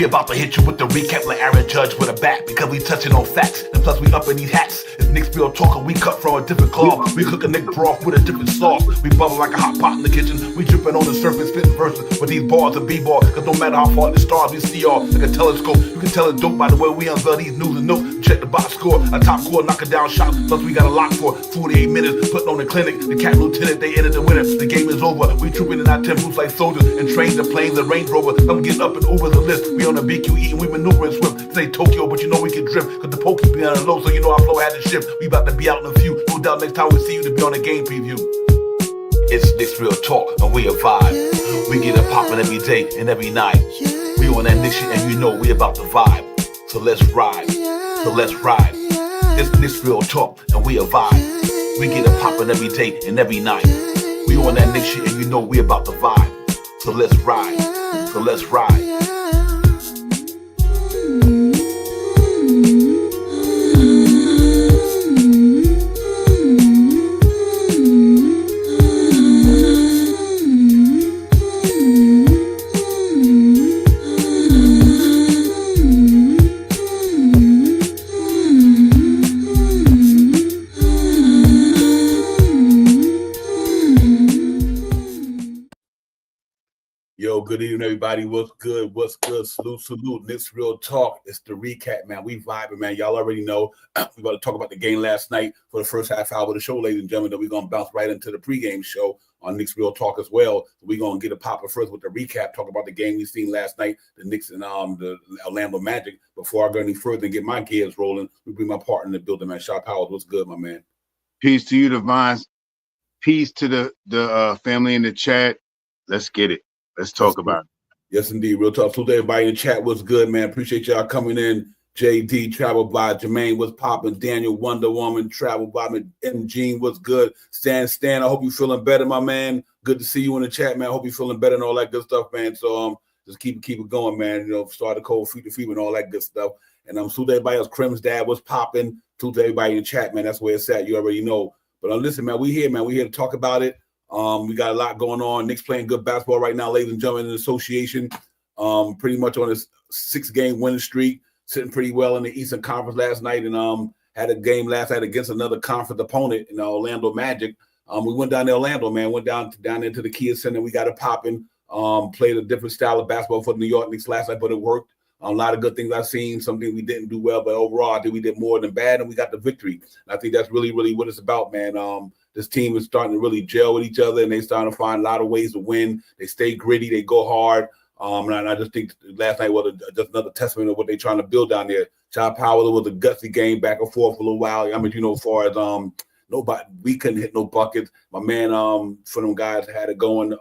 We about to hit you with the recap like Aaron Judge with a bat, because we touching on facts, and plus we up in these hats. It's Knicks Real Talk, and we cut from a different cloth. We cook a Knick broth with a different sauce. We bubble like a hot pot in the kitchen. We dripping on the surface, spitting verses with these bars and b-ball. Cause no matter how far the stars we see y'all like a telescope. You can tell it's dope by the way we unveil these news and notes. Check the box score, a top score, knocking down shots. Plus we got a lock for 48 minutes, putting on the clinic. The Cap Lieutenant, they entered the winner. The game is over. We trooping in our temples like soldiers and train the planes, the Range Rover. I'm getting up and over the list. We on the BQE and we maneuvering swift. Say Tokyo, but you know we can drift. Cause the pokey be on the low, so you know our flow had to shift. We about to be out in a few. No doubt next time we see you to be on a game preview. It's Knicks Real Talk and we a vibe. We get it poppin' every day and every night. We on that Knicks shit and you know we about to vibe. So let's ride. So let's ride. It's Knicks Real Talk and we a vibe. We get it poppin' every day and every night. We on that Knicks shit and you know we about to vibe. So let's ride. So let's ride. Good evening, everybody. What's good? What's good? Salute. Knicks Real Talk. It's the recap, man. We vibing, man. Y'all already know. We about to talk about the game last night for the first half hour of the show, ladies and gentlemen. Then we're going to bounce right into the pregame show on Knicks Real Talk as well. We're going to get a popper first with the recap, talk about the game we seen last night, the Knicks and the Orlando Magic. Before I go any further and get my gears rolling, we bring my partner in the building, man. Shaw Powers, what's good, my man? Peace to you, Divine. Peace to the family in the chat. Let's get it. Let's talk about it. Yes, indeed. Real talk. So everybody in the chat, what's good, man? Appreciate y'all coming in. JD, Travel by Jermaine, what's popping? Daniel, Wonder Woman, Travel by M. Gene, what's good? Stan, I hope you're feeling better, my man. Good to see you in the chat, man. I hope you're feeling better and all that good stuff, man. So just keep it going, man. You know, start the cold, feed the fever and all that good stuff. And salute everybody else. Crim's dad, what's popping? Salute everybody in the chat, man. That's where it's at. You already know. But listen, man, we here, man. We here to talk about it. We got a lot going on. Knicks playing good basketball right now, ladies and gentlemen, in the association. Pretty much on a 6-game winning streak, sitting pretty well in the Eastern Conference last night, and had a game last night against another conference opponent in Orlando Magic. We went down to Orlando, man. Went down into the Kia Center. We got it popping. Played a different style of basketball for the New York Knicks last night, but it worked. A lot of good things I've seen. Something we didn't do well, but overall, I think we did more than bad, and we got the victory. And I think that's really, really what it's about, man. This team is starting to really gel with each other, and they starting to find a lot of ways to win. They stay gritty. They go hard. And I just think last night was just another testament of what they're trying to build down there. Child Power was a gutsy game back and forth for a little while. I mean, you know, as far as we couldn't hit no buckets. My man, for them guys had it going.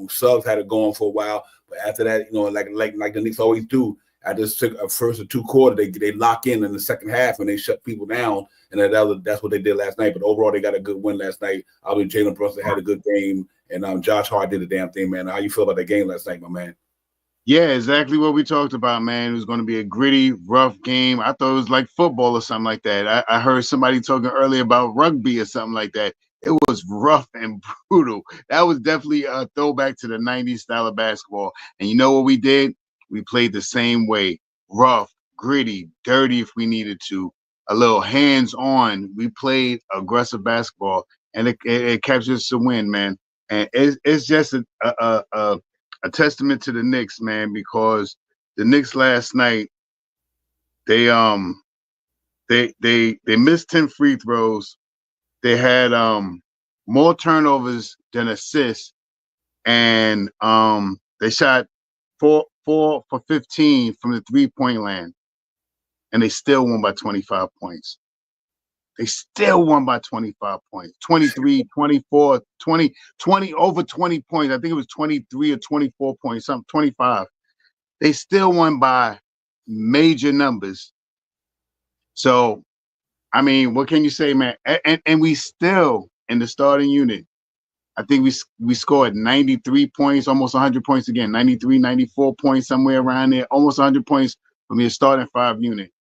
Suggs had it going for a while, but after that, you know, like the Knicks always do. At this first or two quarters, they lock in the second half and they shut people down, and that's what they did last night. But overall, they got a good win last night. Obviously, Jalen Brunson had a good game, and Josh Hart did the damn thing, man. How you feel about that game last night, my man? Yeah, exactly what we talked about, man. It was going to be a gritty, rough game. I thought it was like football or something like that. I heard somebody talking earlier about rugby or something like that. It was rough and brutal. That was definitely a throwback to the 90s style of basketball. And you know what we did? We played the same way, rough, gritty, dirty if we needed to, a little hands-on. We played aggressive basketball, and it captured us to win, man. And it's just a testament to the Knicks, man, because the Knicks last night, they missed 10 free throws. They had more turnovers than assists, and they shot 4 for 15 from the 3-point land, and they still won by 25 points. They still won by 25 points, 23, 24, 20, over 20 points. I think it was 23 or 24 points, something 25. They still won by major numbers. So, I mean, what can you say, man? And we still, in the starting unit, I think we scored 93 points, almost 100 points again, 93, 94 points, somewhere around there, almost 100 points from your starting 5 unit,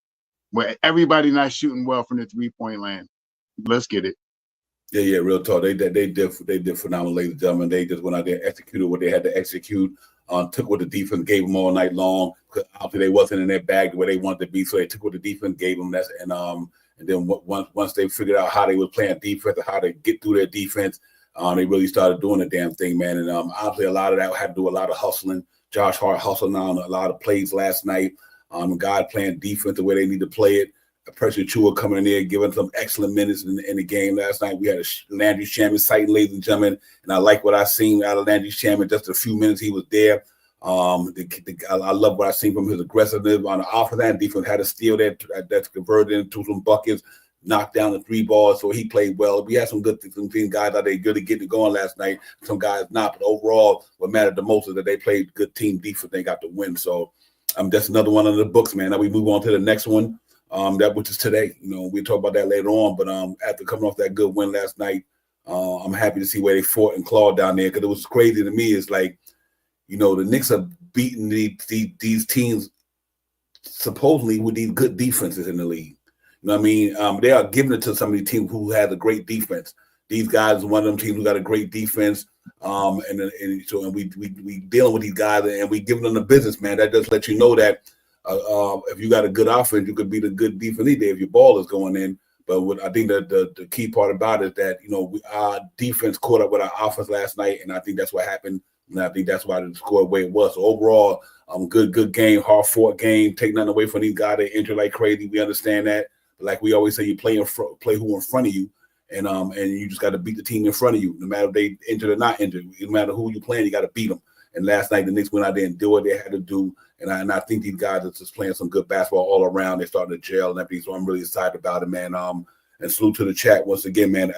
where everybody not shooting well from the 3-point land. Let's get it. Yeah, real talk. They did phenomenal, ladies and gentlemen. They just went out there and executed what they had to execute. took what the defense gave them all night long. Obviously, they wasn't in their bag the way they wanted to be, so they took what the defense gave them. And then once they figured out how they were playing defense and how to get through their defense, they really started doing the damn thing, man. And obviously, a lot of that had to do with a lot of hustling. Josh Hart hustling on a lot of plays last night. God playing defense the way they need to play it. Pressure Chua coming in there, giving some excellent minutes in the game last night. We had a Landry Shaman sighting, ladies and gentlemen, and I like what I seen out of Landry Shaman. Just a few minutes he was there. I love what I seen from his aggressiveness on the offense and defense. Had a steal that's converted into some buckets, knocked down the 3 balls, so he played well. We had some guys out there really getting it going last night. Some guys not, but overall, what mattered the most is that they played good team defense. They got the win. So that's another one of the books, man. Now we move on to the next one. Which is today. We'll talk about that later on. But after coming off that good win last night, I'm happy to see where they fought and clawed down there, because it was crazy to me. It's like, the Knicks are beating these teams supposedly with these good defenses in the league. You know what I mean? They are giving it to some of these teams who have a great defense. These guys are one of them teams who got a great defense. And we dealing with these guys and we giving them the business, man. That does let you know that if you got a good offense, you could beat a good defense either if your ball is going in. But what I think that the key part about it is that, our defense caught up with our offense last night, and I think that's what happened. And I think that's why the score the way it was. So overall, good game, hard-fought game. Take nothing away from these guys. They injure like crazy. We understand that. But like we always say, you play who in front of you, and you just got to beat the team in front of you. No matter if they injured or not injured, no matter who you playing, you got to beat them. And last night, the Knicks went out there and did what they had to do. And I think these guys are just playing some good basketball all around. They're starting to gel and everything. So I'm really excited about it, man. And salute to the chat once again, man.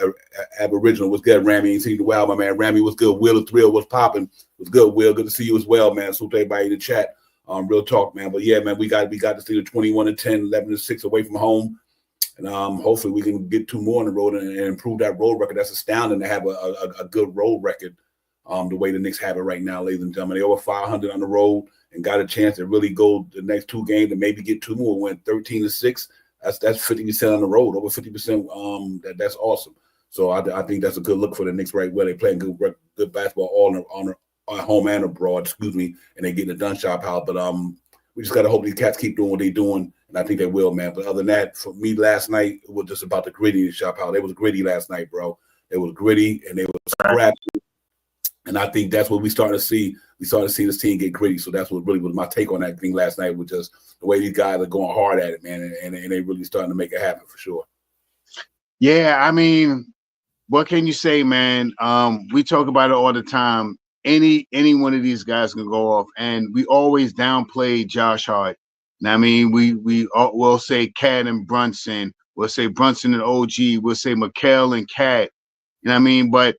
Aboriginal was good. Rami ain't seen you in a while, my man. Rami was good. Will the Thrill was popping. Was good, Will. Good to see you as well, man. Salute to everybody in the chat. Real talk, man. But yeah, man, we got to see the 21-10, 11-6 away from home. And hopefully we can get 2 more on the road and improve that road record. That's astounding to have a good road record. The way the Knicks have it right now, ladies and gentlemen. They over 500 on the road and got a chance to really go the next 2 games and maybe get 2 more. Went 13-6. That's 50% on the road, over 50%. That's awesome. So I think that's a good look for the Knicks right where they playing good basketball all on home and abroad, and they getting it done shop out. But we just gotta hope these cats keep doing what they're doing, and I think they will, man. But other than that, for me last night, it was just about the gritty shop out. They was gritty last night, bro. They was gritty and they was scrappy. And I think that's what we starting to see. We started to see this team get gritty. So that's what really was my take on that thing last night, was just the way these guys are going hard at it, man. And they really starting to make it happen for sure. Yeah, I mean, what can you say, man? We talk about it all the time. Any one of these guys can go off, and we always downplay Josh Hart. And I mean, we'll say Cat and Brunson. We'll say Brunson and OG. We'll say Mikal and Cat. You know what I mean? But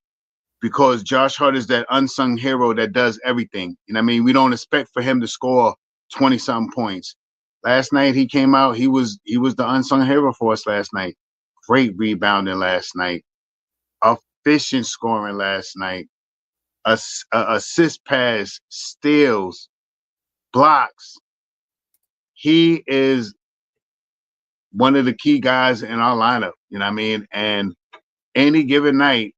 because Josh Hart is that unsung hero that does everything. You know what I mean? We don't expect for him to score 20-something points. Last night he came out, he was the unsung hero for us last night. Great rebounding last night. Efficient scoring last night. Assist pass, steals, blocks. He is one of the key guys in our lineup, you know what I mean? And any given night,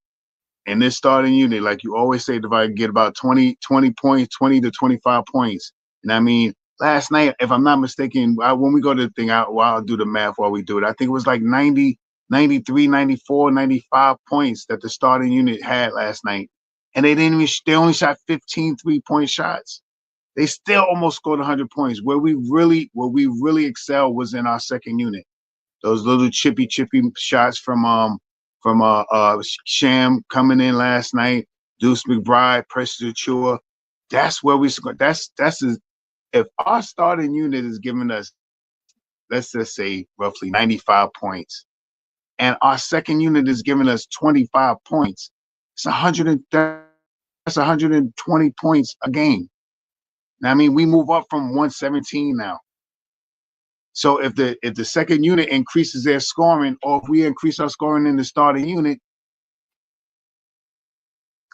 in this starting unit, like you always say, if I get about 20 points, 20 to 25 points. And I mean, last night, if I'm not mistaken, when we go to the thing, I'll do the math while we do it. I think it was like 90, 93, 94, 95 points that the starting unit had last night. And they only shot 15 3-point shots. They still almost scored 100 points. Where we really excelled was in our second unit. Those little chippy shots from Sham coming in last night, Deuce McBride, Precious Achua. That's where we score. If our starting unit is giving us, let's just say roughly 95 points, and our second unit is giving us 25 points, it's 120 points a game. Now, I mean, we move up from 117 now. So if the second unit increases their scoring, or if we increase our scoring in the starting unit,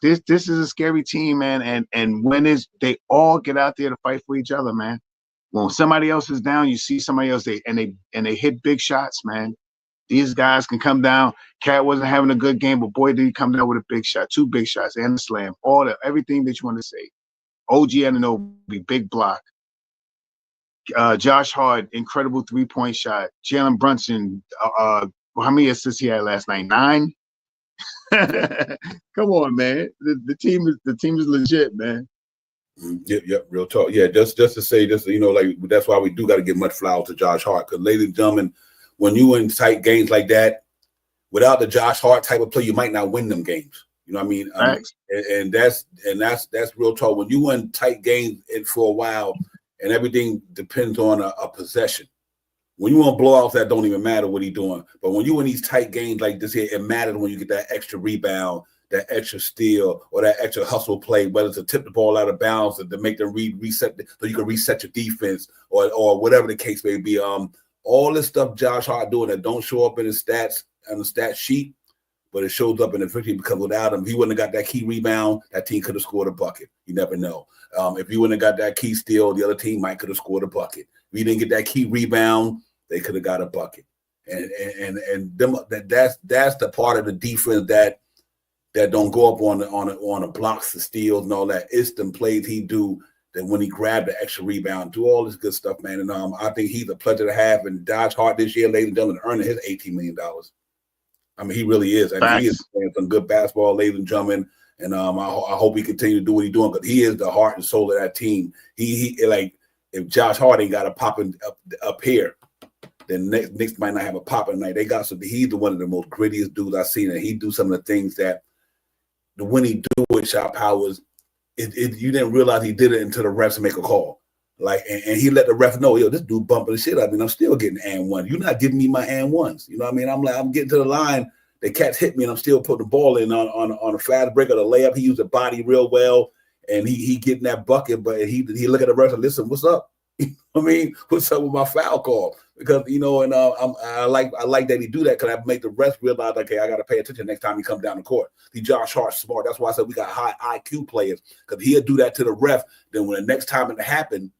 this is a scary team, man. And when they all get out there to fight for each other, man. When somebody else is down, you see somebody else, they hit big shots, man. These guys can come down. Cat wasn't having a good game, but boy, did he come down with a big shot, 2 big shots, and a slam, everything that you want to say. OG Anunoby, big block. Josh Hart, incredible 3-point shot. Jalen Brunson, how many assists he had last night? 9. Come on, man. The team is legit, man. Yep, real talk. Yeah, just to say this, like that's why we do got to give much flowers to Josh Hart. Because, ladies and gentlemen, when you in tight games like that, without the Josh Hart type of play, you might not win them games. You know what I mean? And that's real talk. When you win tight games for a while, and everything depends on a possession. When you want to blow off, that don't even matter what he's doing. But when you in these tight games like this here, it matters when you get that extra rebound, that extra steal, or that extra hustle play, whether it's to tip the ball out of bounds to make them reset, so you can reset your defense, or whatever the case may be. All this stuff Josh Hart doing that don't show up in his stats on the stat sheet, but it shows up in the victory because without him, if he wouldn't have got that key rebound, that team could have scored a bucket. You never know. If he wouldn't have got that key steal, the other team might could have scored a bucket. If he didn't get that key rebound, they could have got a bucket. And that's the part of the defense that don't go up on the blocks, the steals, and all that. It's them plays he do that when he grabbed the extra rebound, do all this good stuff, man. And I think he's a pleasure to have. And Josh Hart this year, ladies and gentlemen, earning his $18 million. I mean, he really is. I mean, he is playing some good basketball, ladies and gentlemen. And I hope he continue to do what he's doing because he is the heart and soul of that team. He like if Josh Hart ain't got a popping up here, then Knicks might not have a pop tonight. They got some. He's one of the most grittiest dudes I've seen, and he do some of the things that when he do it, Shot Powers, you didn't realize he did it until the refs make a call. Like, and he let the ref know, yo, this dude bumping the shit out of me. I'm still getting and one. You're not giving me my and ones. You know what I mean? I'm getting to the line. The cats hit me, and I'm still putting the ball in on a fast break or the layup. He used the body real well, and he getting that bucket. But he look at the ref and listen, what's up? You know what I mean, what's up with my foul call? Because and I like that he do that because I make the refs realize, okay, I got to pay attention next time he comes down the court. The Josh Hart smart. That's why I said we got high IQ players because he'll do that to the ref. Then when the next time it happened,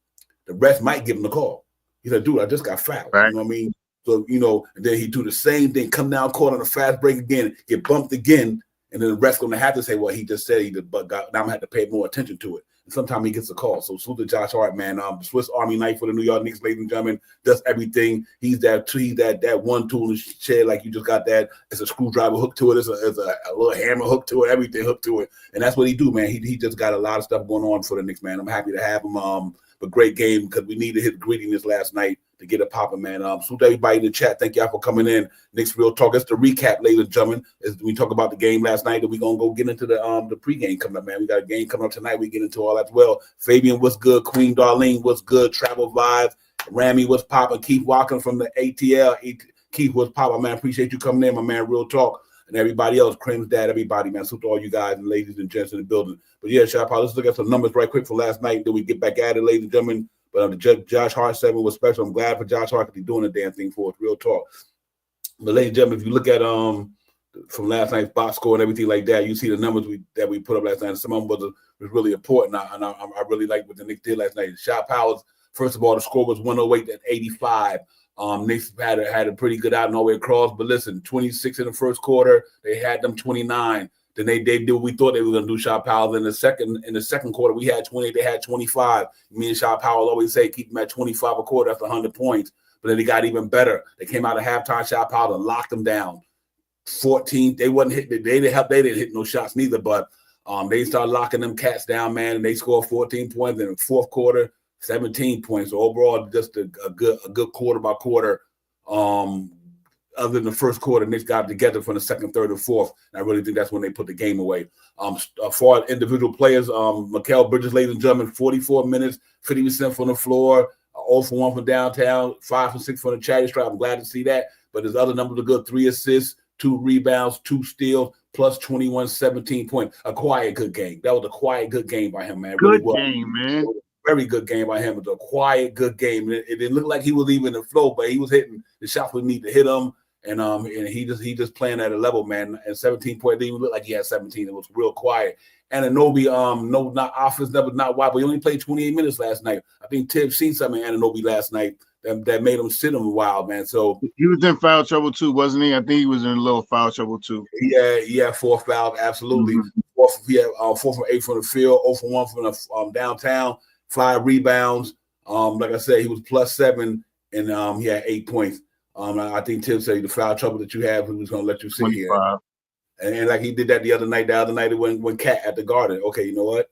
the ref might give him the call. He said, dude, I just got fouled. Right. You know what I mean? So, and then he do the same thing, come down court on a fast break again, get bumped again, and then the ref's going to have to say, well, he just said he did, but now I'm going to have to pay more attention to it. And sometimes he gets a call. So salute to Josh Hart, man. Swiss Army knife for the New York Knicks, ladies and gentlemen, does everything. He's that one tool in the shed, like you just got that. It's a screwdriver hook to it. It's a little hammer hook to it, everything hooked to it. And that's what he do, man. He just got a lot of stuff going on for the Knicks, man. I'm happy to have him. But great game because we needed his grittiness last night to get it popping, man. Salute everybody in the chat. Thank y'all for coming in. Knicks Real Talk. It's the recap, ladies and gentlemen. As we talk about the game last night, and we're gonna go get into the pregame coming up, man. We got a game coming up tonight. We get into all that as well. Fabian, what's good? Queen Darlene, what's good? Travel Vibes. Rami, what's popping? Keith Walking from the ATL. Keith, what's popping, man? Appreciate you coming in, my man. Real Talk. And everybody else, Crim's dad, everybody, man. Salute to all you guys and ladies and gents in the building. But yeah, Shop, let's look at some numbers right quick for last night. Then we get back at it, ladies and gentlemen. But the Josh Hart 7 was special. I'm glad for Josh Hart because he's doing the damn thing for us. Real talk. But ladies and gentlemen, if you look at from last night's box score and everything like that, you see the numbers that we put up last night. Some of them was really important. And I really like what the Knicks did last night. Shot Powers, first of all, the score was 108 at 85. Knicks had a pretty good out and all the way across. But listen, 26 in the first quarter, they had them 29. Then they did what we thought they were going to do. Shot Powell. In the second quarter, we had 20. They had 25. Me and Shot Powell always say keep them at 25 a quarter. That's 100 points. But then they got even better. They came out of halftime. Shot Powell and locked them down. 14. They wasn't hitting. They didn't hit no shots neither. But they started locking them cats down, man. And they scored 14 points in the fourth quarter. 17 points. So overall, just a good quarter by quarter. Other than the first quarter, Knicks got together from the second, third, and fourth. And I really think that's when they put the game away. For individual players, Mikal Bridges, ladies and gentlemen, 44 minutes, 50% from the floor, 0 for 1 from downtown, 5 for 6 from the charity stripe. I'm glad to see that. But his other numbers are good: 3 assists, 2 rebounds, 2 steals, plus 21, 17 points. A quiet, good game. That was a quiet, good game by him, man. Good game, man. Very good game by him. It was a quiet, good game. It didn't look like he was even in the flow, but he was hitting the shots we need to hit him. And he just playing at a level, man. And 17 points, didn't even look like he had 17. It was real quiet. And Anunoby, no, not offense, not wide, but he only played 28 minutes last night. I think Tibbs seen something in Anunoby last night that made him sit him a while, man. So he was in foul trouble too, wasn't he? I think he was in a little foul trouble too. Yeah, 4 fouls, absolutely. 4 from 8 from the field, 0 from 1 from the downtown, 5 rebounds. Like I said, he was +7, and he had 8 points. I think Tim said the foul trouble that you have, he was going to let you sit 25. here. And like he did that the other night when Cat at the Garden. Okay, you know what?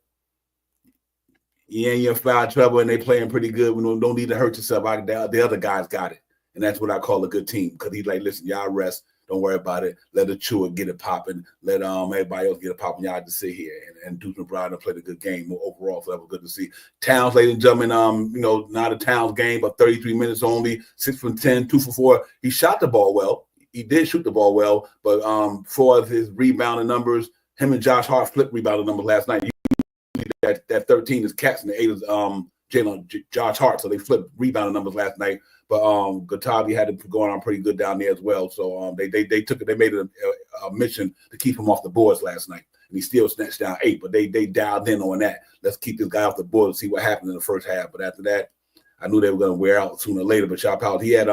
You ain't in foul trouble, and they playing pretty good. We don't need to hurt yourself. The other guys got it. And that's what I call a good team, because he's like, listen, y'all rest. Don't worry about it. Let Achua get it popping. Let everybody else get it popping. Y'all just sit here. And Deuce McBride played a good game overall, so that was good to see. Towns, ladies and gentlemen, not a Towns game, but 33 minutes only, 6 from 10, 2 for 4. He shot the ball well. He did shoot the ball well, but for his rebounding numbers, him and Josh Hart flipped rebounding numbers last night. That 13 is Cats and the 8 is Josh Hart, so they flipped rebounding numbers last night. But Gatavi had it going on pretty good down there as well. So they made it a mission to keep him off the boards last night, and he still snatched down 8. But they dialed in on that. Let's keep this guy off the board and see what happened in the first half. But after that, I knew they were going to wear out sooner or later. But Shop House, he had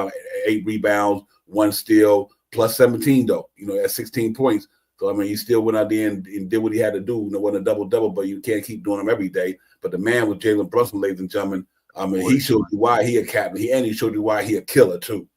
8 rebounds, 1 steal, +17 though. At 16 points. So I mean, he still went out there and did what he had to do. Wasn't a double, but you can't keep doing them every day. But the man was Jalen Brunson, ladies and gentlemen. I mean, he showed you why he a captain. He showed you why he a killer too.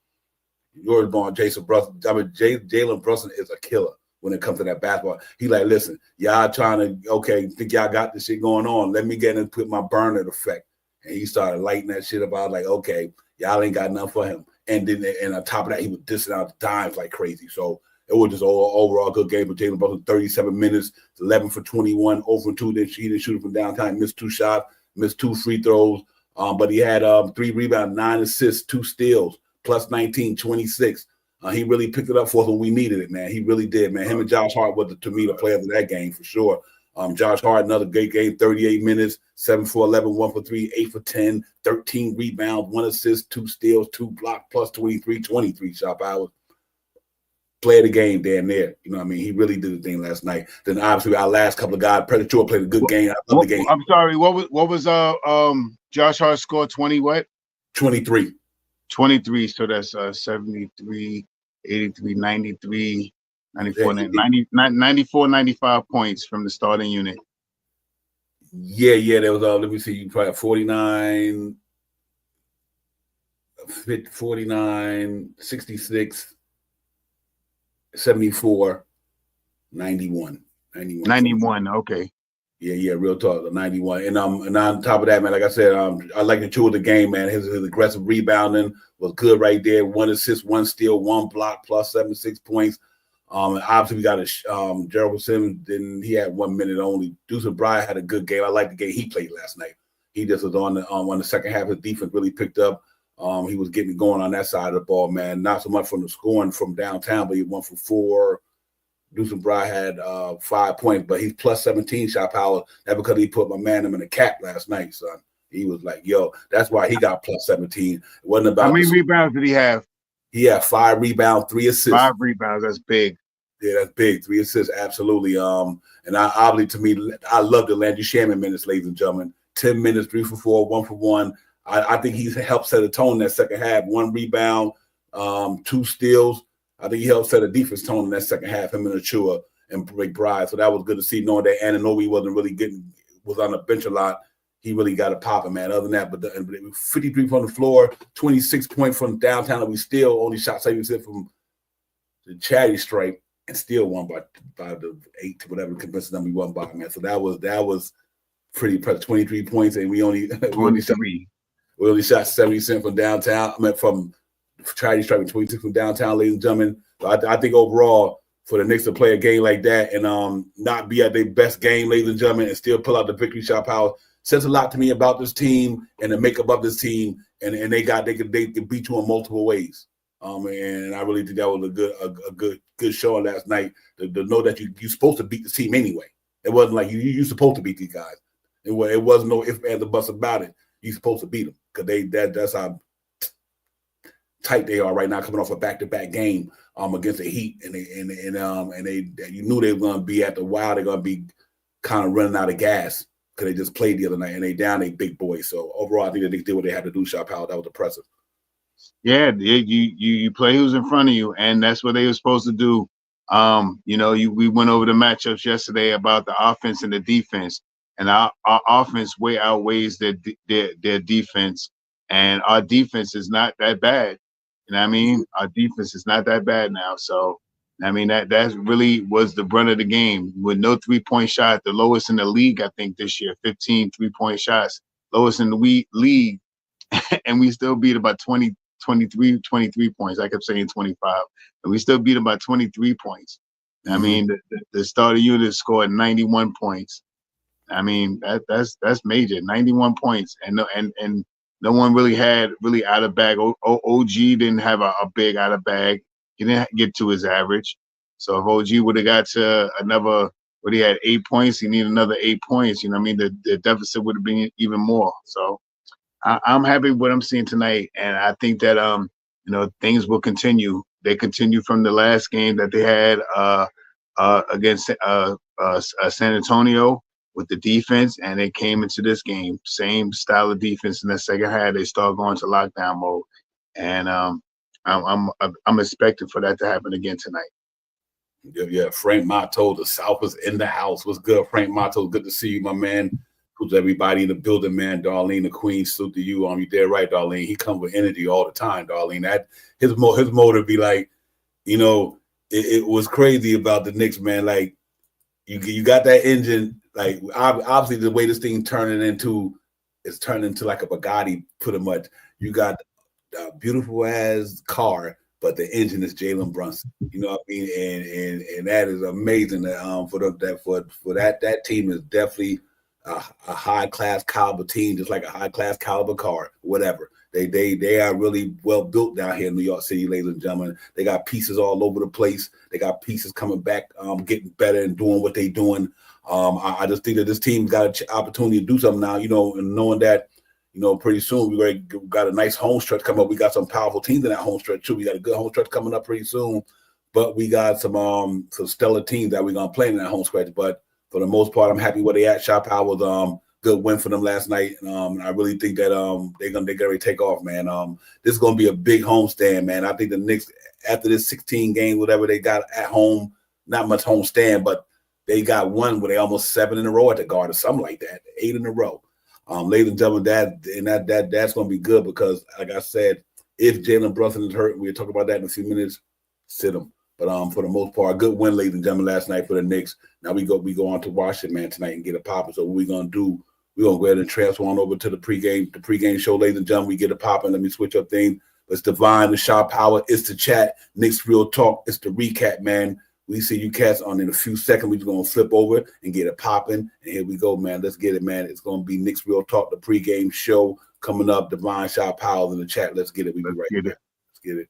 Yours born Jason Brunson. I mean, Jalen Brunson is a killer when it comes to that basketball. He like, listen, y'all trying to think y'all got this shit going on. Let me get in and put my burner effect. And he started lighting that shit up. I was like, okay, y'all ain't got nothing for him. And then on top of that, he was dissing out the dimes like crazy. So it was just overall good game for Jalen Brunson. 37 minutes, 11 for 21, 0 for 2. Then he didn't shoot it from downtown. Missed 2 shots, missed 2 free throws. But he had 3 rebounds, 9 assists, 2 steals, +19, 26. He really picked it up for us when we needed it, man. He really did, man. Him and Josh Hart was, to me, the player of that game for sure. Josh Hart, another great game, 38 minutes, 7 for 11, 1 for 3, 8 for 10, 13 rebounds, 1 assist, 2 steals, 2 blocks, +23, 23 shot hours. Play of the game down there. You know what I mean? He really did the thing last night. Then obviously our last couple of guys, Predator played a good game. I love the game. I'm sorry, what was Josh Hart score 20 what? 23. 23, so that's 73, 83, 93, 94, 94, 95 points from the starting unit. Yeah, there was let me see, you probably 49, 66, 74, 91. 91, okay. Yeah, real talk, 91. And on top of that, man, like I said, I like the two of the game, man. His aggressive rebounding was good right there. 1 assist, 1 steal, 1 block, +76 points. And obviously we got Gerald Simmons. Then he had 1 minute only. Deuce McBride had a good game. I like the game he played last night. He just was on the second half. His defense really picked up. He was getting going on that side of the ball, man. Not so much from the scoring from downtown, but he went for 4. Deuce McBride had 5 points, but he's +17 shot power. That's because he put my man him in the cap last night, son. He was like, yo, that's why he got +17. It wasn't about how many rebounds did he have? He had 5 rebounds, 3 assists. 5 rebounds, that's big. Yeah, that's big. 3 assists, absolutely. And obviously to me, I love the Landry Shaman minutes, ladies and gentlemen. 10 minutes, 3 for 4, 1 for 1. I think he's helped set a tone in that second half. 1 rebound, 2 steals. I think he helped set a defense tone in that second half, him and Achua and McBride. So that was good to see, knowing that Anunoby was on the bench a lot. He really got it popping, man. Other than that, but 53 from the floor, 26 points from downtown, and we still only shot 7% from the chatty stripe and still won by the 8 to whatever convincing them we won by, man. So that was pretty impressive. 23 points, and we only shot 70% from downtown. I mean, from Chatty stripe and 26 from downtown, ladies and gentlemen. So I think overall, for the Knicks to play a game like that and not be at their best game, ladies and gentlemen, and still pull out the victory shot power says a lot to me about this team and the makeup of this team. And they can beat you in multiple ways. And I really think that was a good show last night to know that you're supposed to beat the team anyway. It wasn't like you're supposed to beat these guys. It wasn't no ifs, ands, or buts about it. You're supposed to beat them because that's how tight they are right now, coming off a back-to-back game against the Heat, and they you knew they were going to be after a while. They're going to be kind of running out of gas because they just played the other night and they down a big boys. So overall, I think that they did what they had to do. Shot power, that was impressive. Yeah, you play who's in front of you, and that's what they were supposed to do. We went over the matchups yesterday about the offense and the defense, and our offense way outweighs their defense, and our defense is not that bad. You know what I mean? Our defense is not that bad now. So, I mean, that really was the brunt of the game with no 3-point shot, the lowest in the league, I think, this year, 15 3-point shots, lowest in the league, and we still beat about 23 points. I kept saying 25, and we still beat them by 23 points. I mean, the starter unit scored 91 points. I mean, that's major, 91 points, and no one really had out of bag. OG didn't have a big out of bag. He didn't get to his average. So if OG would have got to another, he had 8 points, he needed another 8 points. You know what I mean? The deficit would have been even more. So I'm happy with what I'm seeing tonight, and I think that things will continue. They continue from the last game that they had against San Antonio with the defense, and they came into this game same style of defense. In the second half, they start going to lockdown mode, and I'm expecting for that to happen again tonight. Yeah, Frank Mato, the South is in the house. What's good, Frank Mato? Good to see you, my man. Who's everybody in the building, man? Darlene, the queen, salute to you. You there, right, Darlene? He comes with energy all the time, Darlene. That his motive be like, it was crazy about the Knicks, man. Like you got that engine. Like obviously the way this thing turning into like a Bugatti, pretty much. You got a beautiful ass car, but the engine is Jalen Brunson. You know what I mean? And that is amazing. That team is definitely a high class caliber team, just like a high class caliber car, whatever. They are really well built down here in New York City, ladies and gentlemen. They got pieces all over the place. They got pieces coming back, getting better and doing what they're doing. I just think that this team's got an opportunity to do something now, and knowing that, pretty soon we got a nice home stretch coming up. We got some powerful teams in that home stretch too. We got a good home stretch coming up pretty soon, but we got some stellar teams that we're gonna play in that home stretch. But for the most part, I'm happy where they at. Shot Power was good win for them last night. I really think that they're gonna take off, man. This is gonna be a big homestand, man. I think the Knicks, after this 16 games, whatever they got at home, not much homestand, but they got one where they almost 7 in a row at the Garden, or something like that, 8 in a row. Ladies and gentlemen, that's gonna be good because, like I said, if Jalen Brunson is hurt, we'll talk about that in a few minutes. Sit him. But for the most part, good win, ladies and gentlemen, last night for the Knicks. Now we go on to Washington, man, tonight and get it popping. So what we're gonna do, we're gonna go ahead and transfer on over to the pregame show, ladies and gentlemen. We get it popping. Let me switch up things. It's Divine, the Shot Power, it's the chat, Knicks Real Talk, it's the recap, man. We see you cats on in a few seconds. We're just gonna flip over and get it popping. And here we go, man. Let's get it, man. It's gonna be Knicks Real Talk, the pregame show coming up. Divine, Shot Power in the chat. Let's get it. We be right there. Let's get it.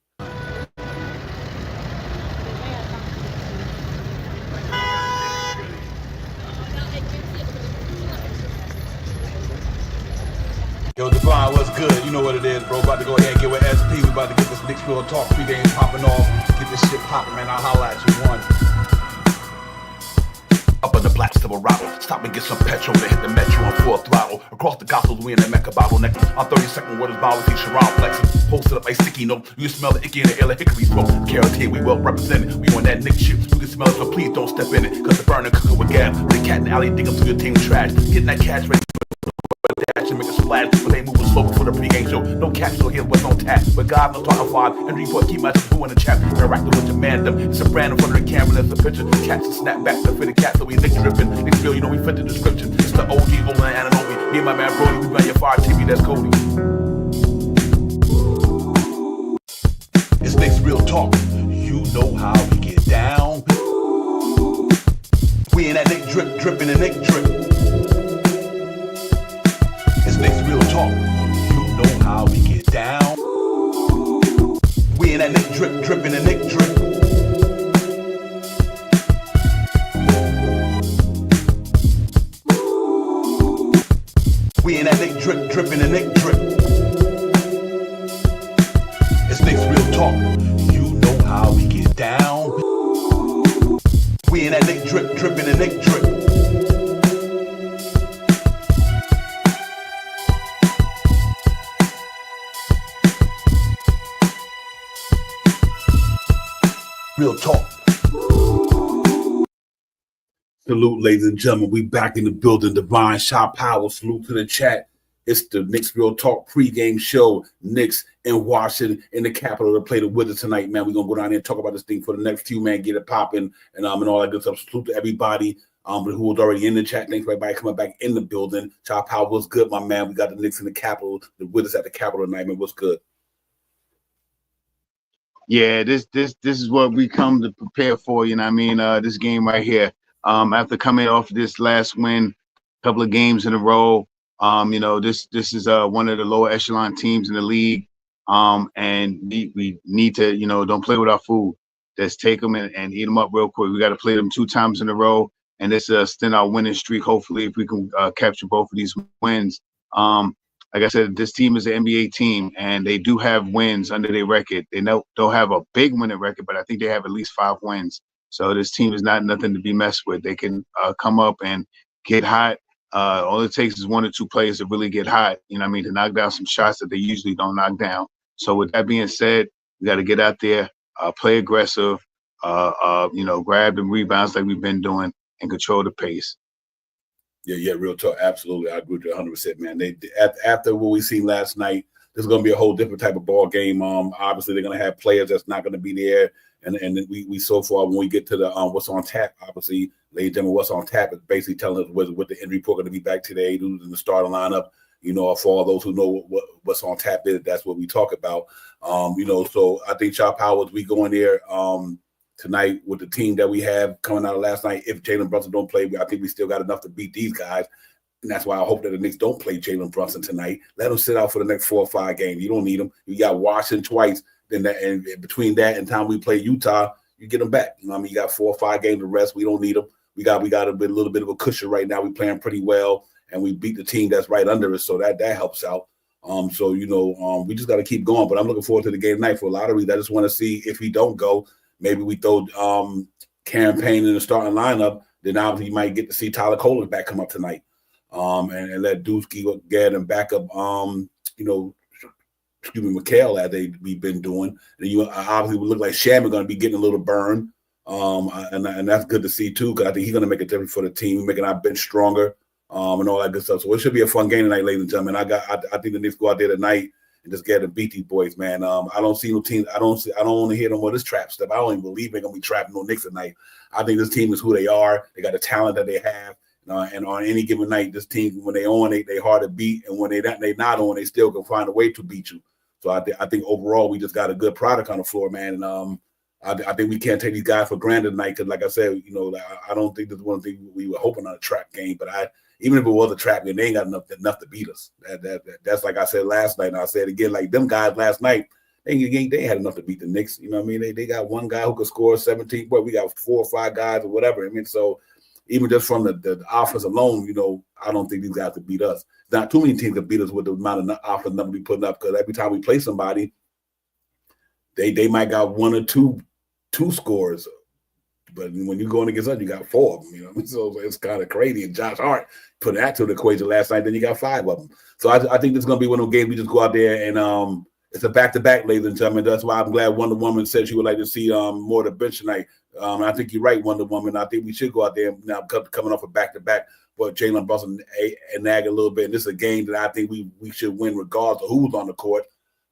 Yo, Divine, what's good? You know what it is, bro. About to go ahead and get with SP. We about to get this Knicks Real Talk pregame popping off. Get this shit popping, man. I'll holla at you. One. Up in the black Silverado, stop and get some petrol to hit the metro on full throttle. Across the gospels, we in the Mecca bottleneck. On 32nd, what is Bible feature round flexing. Posted up like sticky note. You smell the icky in the air like hickory smoke. Guarantee we well represented. We on that Knicks shit. You can smell it, so please don't step in it. Cause the burner cooking with gas. The cat in the alley dig up to your team trash. Getting that cash ready. Dash and make a splash, but they moving slow for the pregame show. No capsule here, what's on tap. But God, no talking 5 and report, keep my boo in the chat. Interacting with your man, them. It's a brand in front of the camera, there's a picture. Cats and snap back to fit the cat, so we Nick dripping. It's real, we fit the description. It's the OG, Olin and Ananobi. Me and my man Brody, we run your fire TV, that's Cody. It's Knicks Real Talk. You know how we get down. We in that Nick drip, dripping and Nick drip. It's Knicks Real Talk. You know how we get down. We in that Nick drip, dripping and Nick drip. We in that Nick drip, dripping and Nick drip. It's Knicks Real Talk. You know how we get down. We in that Nick drip, dripping and Nick drip. Real talk. Salute, ladies and gentlemen. We back in the building. Divine Shot Power. Salute to the chat. It's the Knicks Real Talk pregame show. Knicks in Washington, in the capital, to play the Wizards tonight, man. We're going to go down there and talk about this thing for the next few, man. Get it popping and all that good stuff. Salute to everybody who was already in the chat. Thanks for everybody coming back in the building. Shot Power, what's good, my man? We got the Knicks in the capital, the Wizards at the capital tonight, man. What's good? Yeah, this is what we come to prepare for, you know what I mean? This game right here. After coming off this last win, couple of games in a row, this is one of the lower echelon teams in the league. And we need to, don't play with our food. Just take them and eat them up real quick. We got to play them 2 times in a row, and this extend our winning streak. Hopefully, if we can capture both of these wins. Like I said, this team is an NBA team, and they do have wins under their record. They don't have a big winning record, but I think they have at least 5 wins. So this team is not nothing to be messed with. They can come up and get hot. All it takes is 1 or 2 players to really get hot, to knock down some shots that they usually don't knock down. So with that being said, we got to get out there, play aggressive, grab them rebounds like we've been doing, and control the pace. Yeah, real talk. Absolutely. I agree with you 100%, man. After what we seen last night, this is going to be a whole different type of ball game. Obviously, they're going to have players that's not going to be there. And we so far, when we get to the what's on tap, obviously, ladies and gentlemen, what's on tap is basically telling us what the injury report going to be back today, who's in the starting lineup. For all those who know what's on tap is, that's what we talk about. So I think Shot Powers, we go in there tonight with the team that we have coming out of last night. If Jalen Brunson don't play, I think we still got enough to beat these guys. And that's why I hope that the Knicks don't play Jalen Brunson tonight. Let him sit out for the next 4 or 5 games. You don't need him. You got Washington twice. And between that and time we play Utah, you get them back. You got 4 or 5 games of rest. We don't need them. We got a little bit of a cushion right now. We're playing pretty well, and we beat the team that's right under us, so that helps out. We just got to keep going. But I'm looking forward to the game tonight for a lot of reasons. I just want to see if we don't go, maybe we throw Campaign in the starting lineup. Then obviously you might get to see Tyler Collins back come up tonight, and let Dusky get him back up. Mikhail, as we've been doing. And you obviously would look like Shaman going to be getting a little burn, and that's good to see too, because I think he's going to make a difference for the team, making our bench stronger, and all that good stuff. So it should be a fun game tonight, ladies and gentlemen. I think the Knicks go out there tonight and just get to beat these boys, man. I don't see no team. I don't want to hear no more of this trap stuff. I don't even believe they're going to be trapping no Knicks tonight. I think this team is who they are. They got the talent that they have. And on any given night, this team, when they on, they hard to beat, and when they not on, they still can find a way to beat you. So I think overall we just got a good product on the floor, man. And I think we can't take these guys for granted tonight because, like I said, I don't think this is one thing we were hoping on a trap game. But even if it was a trap game, they ain't got enough to beat us. That's like I said last night, and I said again, like them guys last night, they had enough to beat the Knicks. You know what I mean? They got one guy who could score 17, but we got 4 or 5 guys or whatever. I mean, so even just from the offense alone, I don't think these guys could beat us. Not too many teams can beat us with the amount of offense number we putting up, because every time we play somebody, they might got 1 or 2 scores, but when you going against us, you got 4 of them. So it's kind of crazy. And Josh Hart put that to the equation last night. Then you got 5 of them. So I think this is gonna be one of those games we just go out there and it's a back-to-back, ladies and gentlemen. That's why I'm glad Wonder Woman said she would like to see more of the bench tonight. I think you're right, Wonder Woman. I think we should go out there now coming off a back-to-back. But Jalen Brunson and nag a little bit. And this is a game that I think we should win regardless of who's on the court.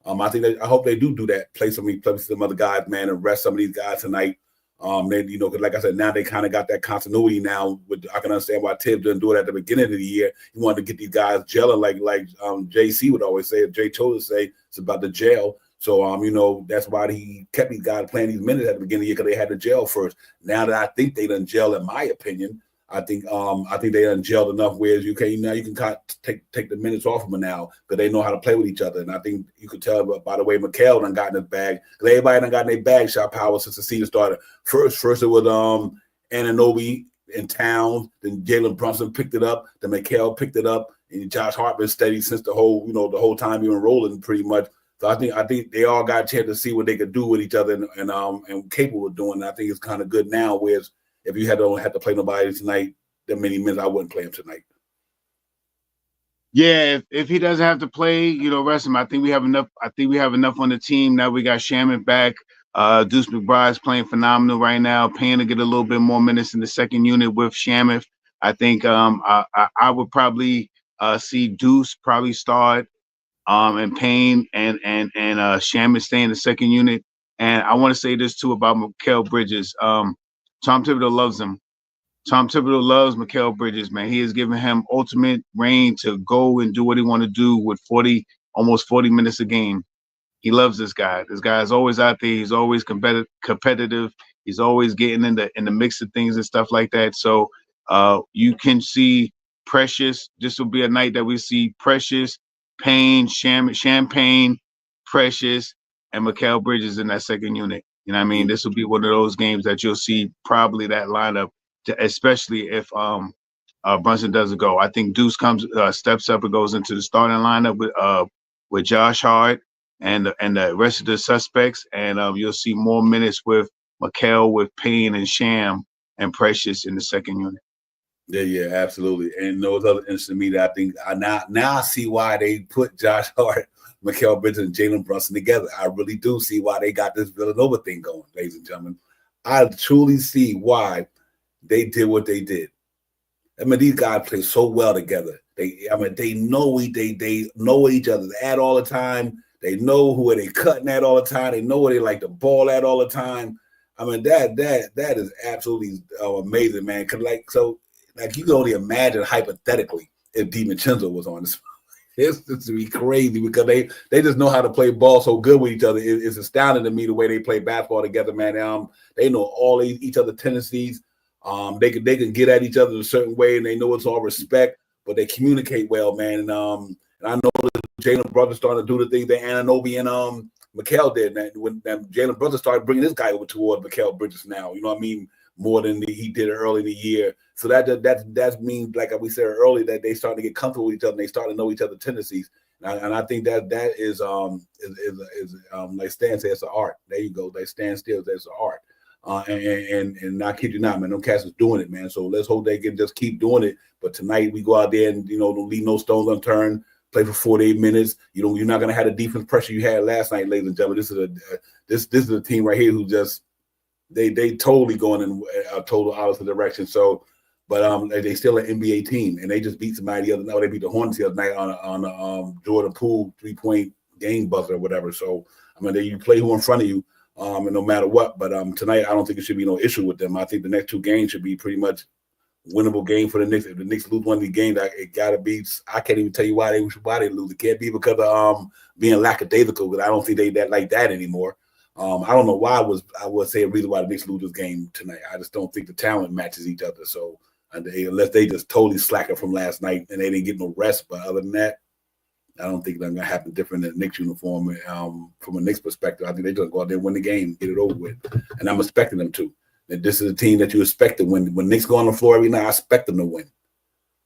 I hope they do that. Play some other guys, man, and rest some of these guys tonight. Because like I said, now they kind of got that continuity now. I can understand why Tibbs didn't do it at the beginning of the year. He wanted to get these guys gelling, like JC would always say, Jay Cho would say, it's about the gel. So, that's why he kept these guys playing these minutes at the beginning of the year, because they had to gel first. Now that I think they done gel, in my opinion, I think they done gelled enough where you can kind of take the minutes off of them now, because they know how to play with each other. And I think you could tell by the way Mikhail done got in his bag, because everybody done got in their bag, Shot Power, since the season started. First it was Anunoby and Towns, then Jalen Brunson picked it up, then Mikhail picked it up, and Josh Hart been steady since the whole time he been rolling pretty much. So I think they all got a chance to see what they could do with each other and capable of doing. And I think it's kind of good now, whereas if you don't have to play nobody tonight, that many minutes, I wouldn't play him tonight. Yeah, if he doesn't have to play, rest him. I think we have enough. I think we have enough on the team now. We got Shaman back. Deuce McBride's playing phenomenal right now. Payne to get a little bit more minutes in the second unit with Shamuth. I think I would probably see Deuce probably start, and Payne and Shamuth stay in the second unit. And I want to say this too about Mikal Bridges. Tom Thibodeau loves him. Tom Thibodeau loves Mikal Bridges, man. He has given him ultimate reign to go and do what he want to do with almost 40 minutes a game. He loves this guy. This guy is always out there. He's always competitive. He's always getting in the mix of things and stuff like that. So you can see Precious. This will be a night that we see Precious, Payne, Champagne, Precious, and Mikal Bridges in that second unit. You know what I mean? This will be one of those games that you'll see probably that lineup, especially if Brunson doesn't go. I think Deuce steps up and goes into the starting lineup with Josh Hart and the rest of the suspects, and you'll see more minutes with Mikal, with Payne and Sham and Precious in the second unit. Yeah, absolutely. And those other instances to me that I think now I see why they put Josh Hart, Mikal Bridges, and Jalen Brunson together. I really do see why they got this Villanova thing going, ladies and gentlemen. I truly see why they did what they did. I mean, these guys play so well together. They know each other's at all the time. They know who they cutting at all the time. They know where they like to ball at all the time. I mean, that is absolutely amazing, man. Cause you can only imagine hypothetically if DiVincenzo was on this. It's to be crazy because they just know how to play ball so good with each other. It's astounding to me the way they play basketball together, man. They know all each other's tendencies. They can get at each other in a certain way, and they know it's all respect, but they communicate well, man. And I know that Jalen Brunson starting to do the thing that Anunoby and Mikal did. And when Jalen Brunson started bringing this guy over toward Mikal Bridges now, you know what I mean, more than he did early in the year. So that means, like we said earlier, that they starting to get comfortable with each other and they start to know each other's tendencies. And I think that is like Stan said, it's an art. There you go. Like Stan still says, it's an art. And I kid you not, man, them cats is doing it, man. So let's hope they can just keep doing it. But tonight we go out there and, don't leave no stones unturned, play for 48 minutes. You're not going to have the defense pressure you had last night, ladies and gentlemen. This is a team right here who just, they totally going in a total opposite direction. So, but they still an NBA team, and they just beat somebody the other night. They beat the Hornets the other night on Jordan Poole 3-point game buzzer or whatever. So, I mean, you play who in front of you. And no matter what, but tonight I don't think it should be no issue with them. I think the next two games should be pretty much winnable game for the Knicks. If the Knicks lose one of the games, it gotta be. I can't even tell you why they lose. It can't be because of being lackadaisical. Because I don't think they that like that anymore. I don't know why I would say a reason why the Knicks lose this game tonight. I just don't think the talent matches each other. So unless they just totally slacker from last night and they didn't get no rest, but other than that, I don't think that's going to happen different than Knicks uniform. From a Knicks perspective, I think they just go out there and win the game, get it over with. And I'm expecting them to. And this is a team that you expect to win. When Knicks go on the floor every night, I expect them to win.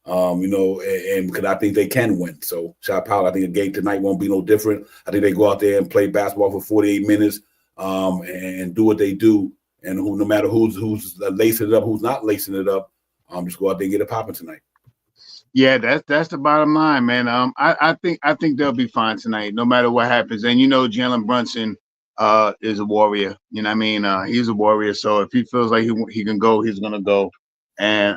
And because I think they can win. So, shout out, I think the game tonight won't be no different. I think they go out there and play basketball for 48 minutes and do what they do. And no matter who's lacing it up, who's not lacing it up, just go out there and get it popping tonight. Yeah, that's the bottom line, man. I think they'll be fine tonight, no matter what happens. And Jalen Brunson is a warrior. You know what I mean? He's a warrior. So if he feels like he can go, he's gonna go. And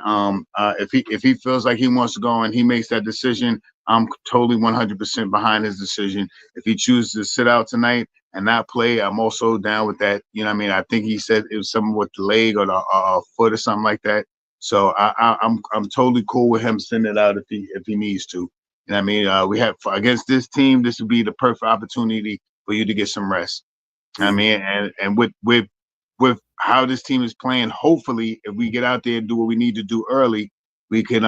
if he feels like he wants to go and he makes that decision, I'm totally 100% behind his decision. If he chooses to sit out tonight and not play, I'm also down with that. You know what I mean? I think he said it was something with the leg or the foot or something like that. So I'm totally cool with him sending it out if he needs to. You know what I mean? We have against this team, this would be the perfect opportunity for you to get some rest. You know what I mean, and with how this team is playing, hopefully, if we get out there and do what we need to do early, we can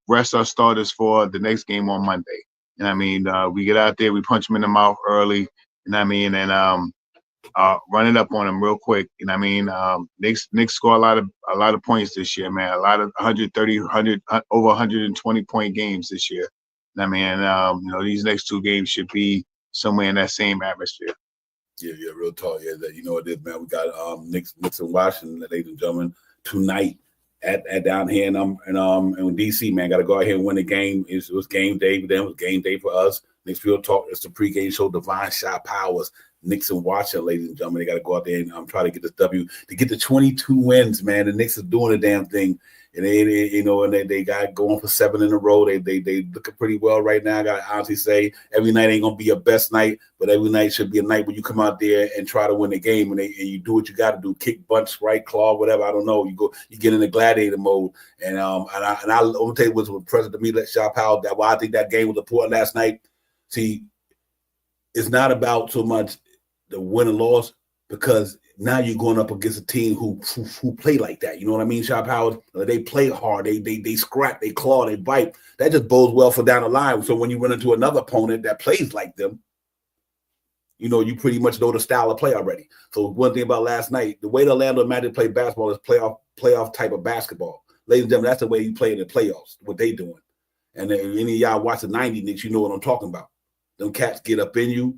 rest our starters for the next game on Monday. You know what I mean? We get out there, we punch them in the mouth early. You know what I mean? And run it up on them real quick. You know what I mean? Knicks score a lot of points this year, man. A lot of 130, over 120 point games this year. You know what I mean? These next two games should be somewhere in that same atmosphere. Yeah, real talk. Yeah, that it is, man. We got Knicks and Washington, ladies and gentlemen, tonight at down here in DC, man. Got to go out here and win the game. It was game day for them. It was game day for us. Knicks Real Talk. It's the pregame show. Divine Shot Powers. Knicks and Washington, ladies and gentlemen. They got to go out there and try to get this W to get the 22 wins, man. The Knicks is doing the damn thing. And they got going for 7 in a row. They looking pretty well right now. I got to honestly say, every night ain't gonna be your best night, but every night should be a night where you come out there and try to win the game, and you do what you got to do, kick, bunch, right, claw, whatever. I don't know. You get in the gladiator mode, and I'll tell you what's impressive to me. Let Shaw Powell. That why I think that game was important last night. See, it's not about so much the win or loss, because now you're going up against a team who play like that. You know what I mean, Shop Howard? They play hard. They scrap, they claw, they bite. That just bodes well for down the line. So when you run into another opponent that plays like them, you pretty much know the style of play already. So one thing about last night, the way the Orlando Magic play basketball is playoff type of basketball. Ladies and gentlemen, that's the way you play in the playoffs, what they doing. And then any of y'all watch the 90 Knicks, you know what I'm talking about. Them cats get up in you.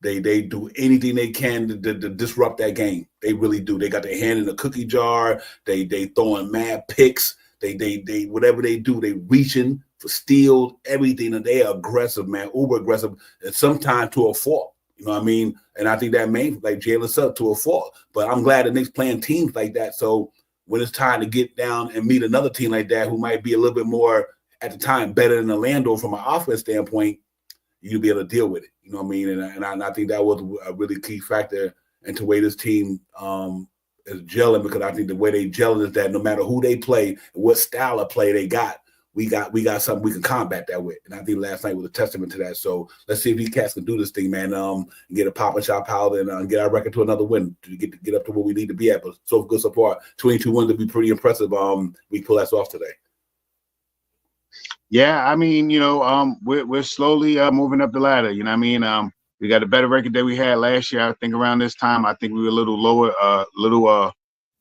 They do anything they can to disrupt that game. They really do. They got their hand in the cookie jar. They throwing mad picks. They whatever they do, they reaching for steals, everything. And they are aggressive, man, uber aggressive, and sometimes to a fault. You know what I mean? And I think that may, like Jalen said, to a fault. But I'm glad the Knicks playing teams like that. So when it's time to get down and meet another team like that who might be a little bit more, at the time, better than Orlando from an offense standpoint, you'll be able to deal with it. You know what I mean? And I think that was a really key factor into the way this team is gelling, because I think the way they gelling is that no matter who they play and what style of play they got, we got something we can combat that with. And I think last night was a testament to that. So let's see if these cats can do this thing, man, and get a pop and shot power and get our record to another win to get up to where we need to be at. But so good so far. 22 wins would be pretty impressive. We pull that off today. Yeah, I mean, we're slowly moving up the ladder. You know what I mean? We got a better record than we had last year. I think around this time, I think we were a little lower,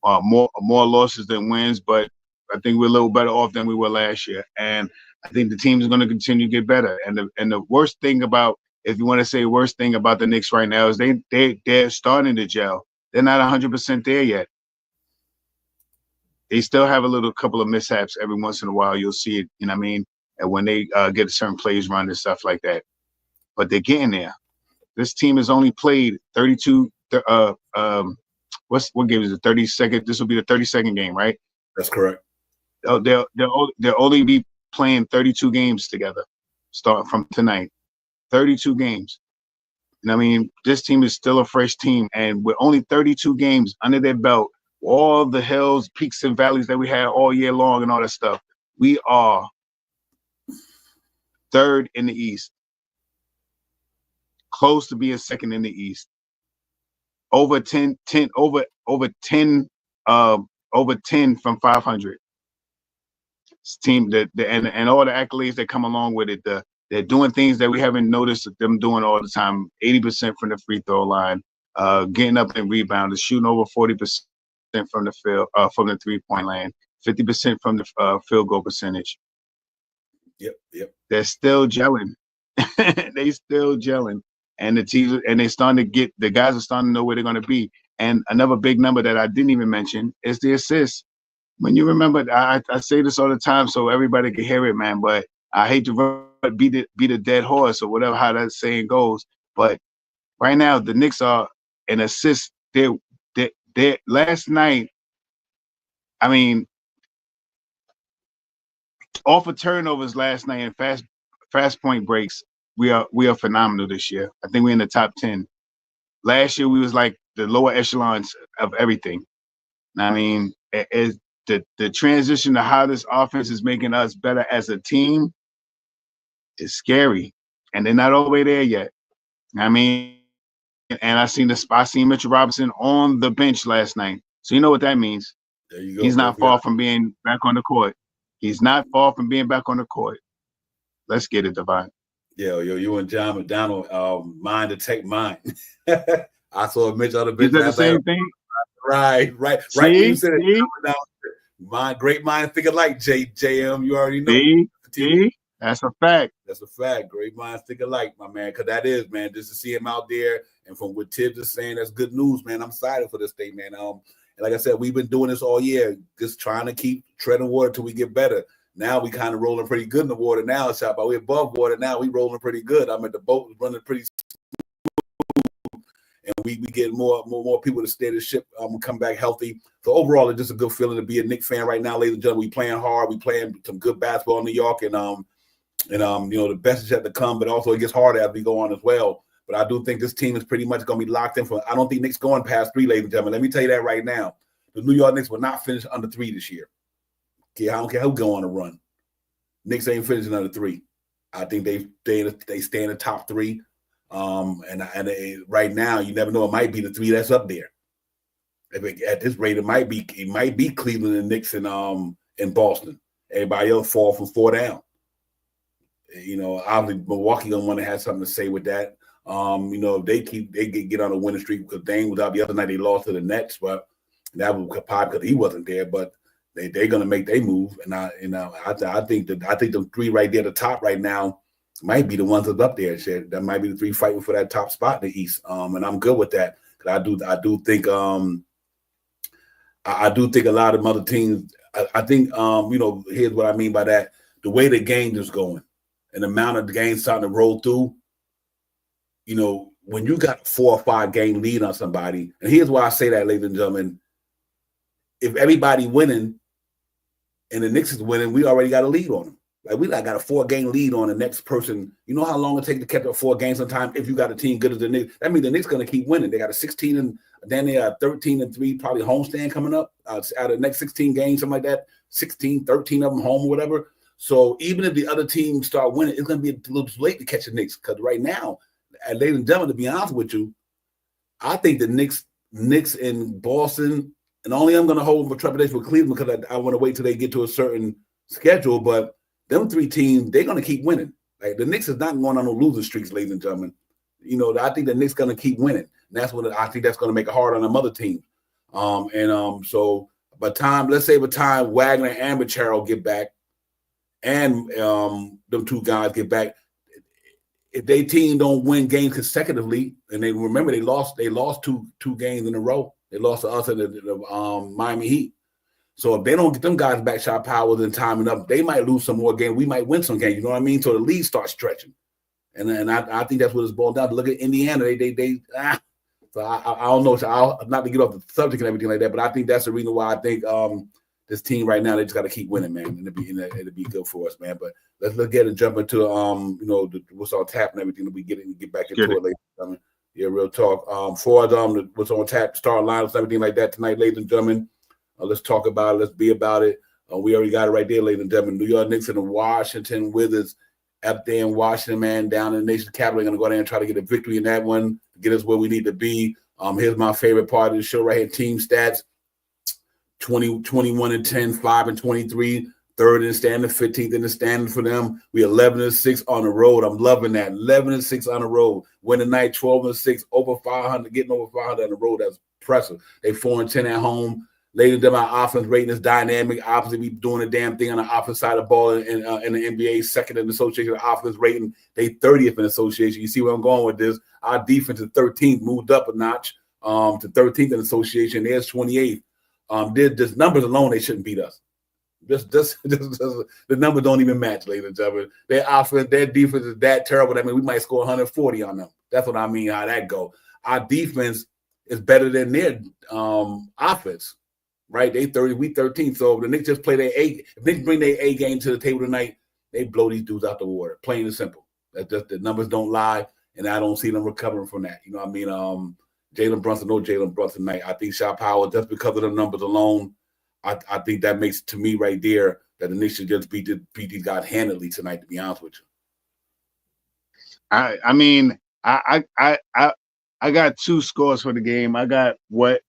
more losses than wins, but I think we're a little better off than we were last year. And I think the team is going to continue to get better. And the worst thing about, if you want to say worst thing about the Knicks right now, is they're starting to gel. They're not 100% there yet. They still have a couple of mishaps every once in a while. You'll see it. You know what I mean? And when they get certain plays run and stuff like that, but they're getting there. This team has only played 32. What game is it? 32nd. This will be the 32nd game, right? That's correct. They'll only be playing 32 games together, starting from tonight. 32 games. And I mean, this team is still a fresh team, and with only 32 games under their belt, all the hills, peaks, and valleys that we had all year long, and all that stuff, we are third in the East, close to being second in the East. Over 10 from 500. This team and all the accolades that come along with it. They're doing things that we haven't noticed them doing all the time. 80% from the free throw line, getting up and rebounding, shooting over 40% from the field, from the 3-point line, 50% from the field goal percentage. Yep. They're still gelling. They still gelling, and the team, and the guys are starting to know where they're going to be. And another big number that I didn't even mention is the assists. When you remember, I say this all the time so everybody can hear it, man. But I hate to beat a dead horse or whatever, how that saying goes. But right now, the Knicks are an assist. They last night, I mean, off of turnovers last night and fast point breaks, we are phenomenal this year. I think we're in the top 10. Last year we was like the lower echelons of everything. I mean, the transition to how this offense is making us better as a team is scary, and they're not all the way there yet. I mean, and I seen Mitchell Robinson on the bench last night, so you know what that means. There you go. He's not far from being back on the court. He's not far from being back on the court. Let's get it, Devon. Yo, you and John McDonald, mind to take mine. I saw Mitch on the bench. Is that the same thing? Right. See? You said it. Great mind think alike, JM. You already know. See? That's a fact. That's a fact. Great minds think alike, my man. Because that is, man, just to see him out there, and from what Tibbs is saying, that's good news, man. I'm excited for this thing, man. And like I said, we've been doing this all year, just trying to keep treading water till we get better. Now we kind of rolling pretty good in the water now, Shop. We're above water now. We rolling pretty good. I'm at the boat running pretty smooth. we get more people to stay the ship, come back healthy. So overall, it's just a good feeling to be a Knicks fan right now, ladies and gentlemen. We playing hard, we playing some good basketball in New York, and the best is yet to come. But also, it gets harder as we go on as well. But I do think this team is pretty much going to be locked in for. I don't think Knicks going past 3, ladies and gentlemen. Let me tell you that right now. The New York Knicks will not finish under 3 this year. Okay, I don't care who go on a run. Knicks ain't finishing under 3. I think they stay in the top 3. Right now, you never know. It might be the 3 that's up there. At this rate, it might be Cleveland and Knicks and Boston. Everybody else fall from 4 down. Obviously Milwaukee gonna want to have something to say with that. If they get on a winning streak, because Dame was out the other night, they lost to the Nets, but that was probably because he wasn't there. But they're gonna make their move, and I think the 3 right there at the top right now might be the ones that's up there. Shit. That might be the 3 fighting for that top spot in the East. And I'm good with that. I do think a lot of other teams. I think here's what I mean by that: the way the game is going, and the amount of the games starting to roll through. When you got a 4 or 5 game lead on somebody, and here's why I say that, ladies and gentlemen: if everybody winning, and the Knicks is winning, we already got a lead on them. Like we got a 4 game lead on the next person. You know how long it takes to catch up 4 games sometimes if you got a team good as the Knicks. That means the Knicks going to keep winning. They got a 16 and then they are 13-3, probably homestand coming up out of the next 16 games, something like that. 16, 13 of them home or whatever. So even if the other teams start winning, it's going to be a little too late to catch the Knicks. Because right now, ladies and gentlemen, to be honest with you, I think the Knicks in Boston, and only I'm going to hold my trepidation with Cleveland because I want to wait till they get to a certain schedule, but them 3 teams, they're going to keep winning. Like the Knicks is not going on no losing streaks, ladies and gentlemen. I think the Knicks going to keep winning. And that's what I think that's going to make it hard on them other teams. So by the time Wagner and Machado get back, and them 2 guys get back, if they team don't win games consecutively, and they remember they lost 2 games in a row. They lost to us and the Miami Heat. So if they don't get them guys back shot powers and timing up, they might lose some more games. We might win some games. You know what I mean? So the lead starts stretching. And I think that's what it's boiled down to. Look at Indiana. So I don't know. So I'll not to get off the subject and everything like that, but I think that's the reason why I think this team right now, they just got to keep winning, man, and it'll be good for us, man. But let's get and jump into what's on tap and everything that we get back into it later. I mean, yeah, real talk. For what's on tap, start lineups, everything like that tonight, ladies and gentlemen. Let's talk about it. Let's be about it. We already got it right there, ladies and gentlemen. New York Knicks and the Washington Wizards up there in Washington, man, down in the nation's capital. We're going to go there and try to get a victory in that one, get us where we need to be. Here's my favorite part of the show right here, team stats. 21-10, 5-23, 3rd in the standing, 15th in the standing for them. We 11-6 on the road. I'm loving that. 11-6 on the road. Win tonight, 12-6, over 500, getting over 500 on the road. That's impressive. They 4-10 at home. Ladies and gentlemen, our offense rating is dynamic. Obviously, we doing a damn thing on the offense side of the ball in the NBA, second in the association offense rating. They 30th in association. You see where I'm going with this? Our defense is 13th, moved up a notch to 13th in association. There's 28th. Just numbers alone, they shouldn't beat us. Just the numbers don't even match, ladies and gentlemen. Their offense, their defense is that terrible. I mean, we might score 140 on them. That's what I mean, how that go. Our defense is better than their offense. Right, they 30, we 13. So the Knicks just play their A. If they bring their A game to the table tonight, they blow these dudes out the water. Plain and simple. That's just the numbers don't lie, and I don't see them recovering from that. You know what I mean? Jalen Brunson, no Jalen Brunson tonight. I think shot power just because of the numbers alone. I think that makes to me right there that the Knicks should just beat these guys handily tonight. To be honest with you, I mean I got 2 scores for the game. I got what.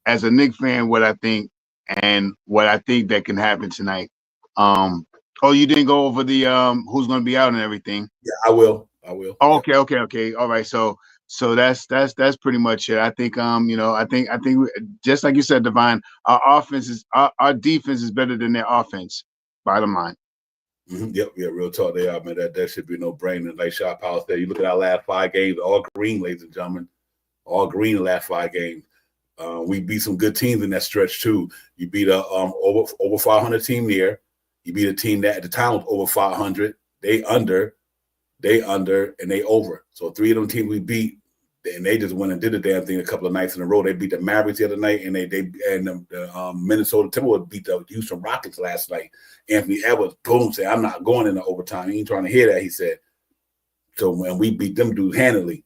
As a Knicks fan, what I think and what I think that can happen tonight. You didn't go over the who's going to be out and everything. Yeah, I will. Oh, okay. All right. So that's pretty much it. I think I think just like you said, Divine, our defense is better than their offense. Bottom line. Mm-hmm. Yep. Real talk. They are, man. That should be no brainer. Like shot power there. You look at our last 5 games, all green, ladies and gentlemen, all green the last 5 games. We beat some good teams in that stretch too. You beat a over 500 team there. You beat a team that at the time was over 500. They under, and they over. So 3 of them teams we beat And they just went and did the damn thing a couple of nights in a row. They beat the Mavericks the other night, and the Minnesota Timberwolves beat the Houston Rockets last night. Anthony Edwards, boom, said, "I'm not going into overtime." He ain't trying to hear that. He said. So when we beat them dudes handily,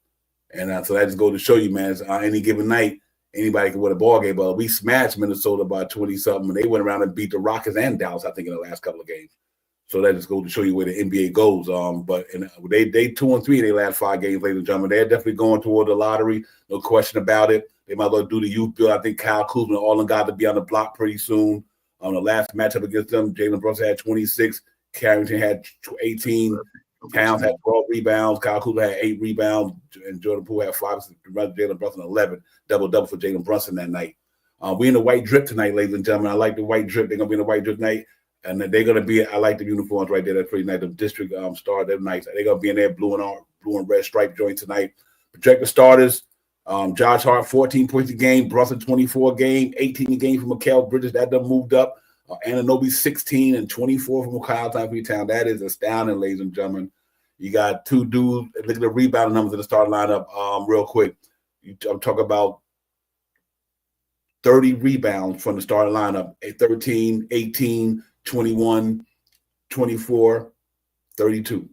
and so that just goes to show you, man, any given night, anybody can win a ball game. But we smashed Minnesota by 20-something, and they went around and beat the Rockets and Dallas, I think, in the last couple of games. So that just goes to show you where the NBA goes. But they 2-3 in their last 5 games, ladies and gentlemen. They're definitely going toward the lottery, no question about it. They might well do the youth build. I think Kyle Kuzma, all them got to be on the block pretty soon. The last matchup against them, Jalen Brunson had 26, Carrington had 18. Towns had 12 rebounds. Kyle Kuzma had 8 rebounds, and Jordan Poole had 5. Jalen Brunson 11. Double for Jalen Brunson that night. We in the white drip tonight, ladies and gentlemen. I like the white drip. They're gonna be in the white drip tonight, and they're gonna be. I like the uniforms right there. That's pretty nice. The district star, they're nice. They're gonna be in there blue and red stripe joint tonight. Projected starters: Josh Hart 14 points a game, Brunson 24 a game, 18 a game from Mikal Bridges. That done moved up. Ananobi 16 and 24 from Kyle Time Freetown. That is astounding, ladies and gentlemen. You got 2 dudes. Look at the rebound numbers in the starting lineup real quick. I'm talking about 30 rebounds from the starting lineup. 13, 18, 21, 24, 32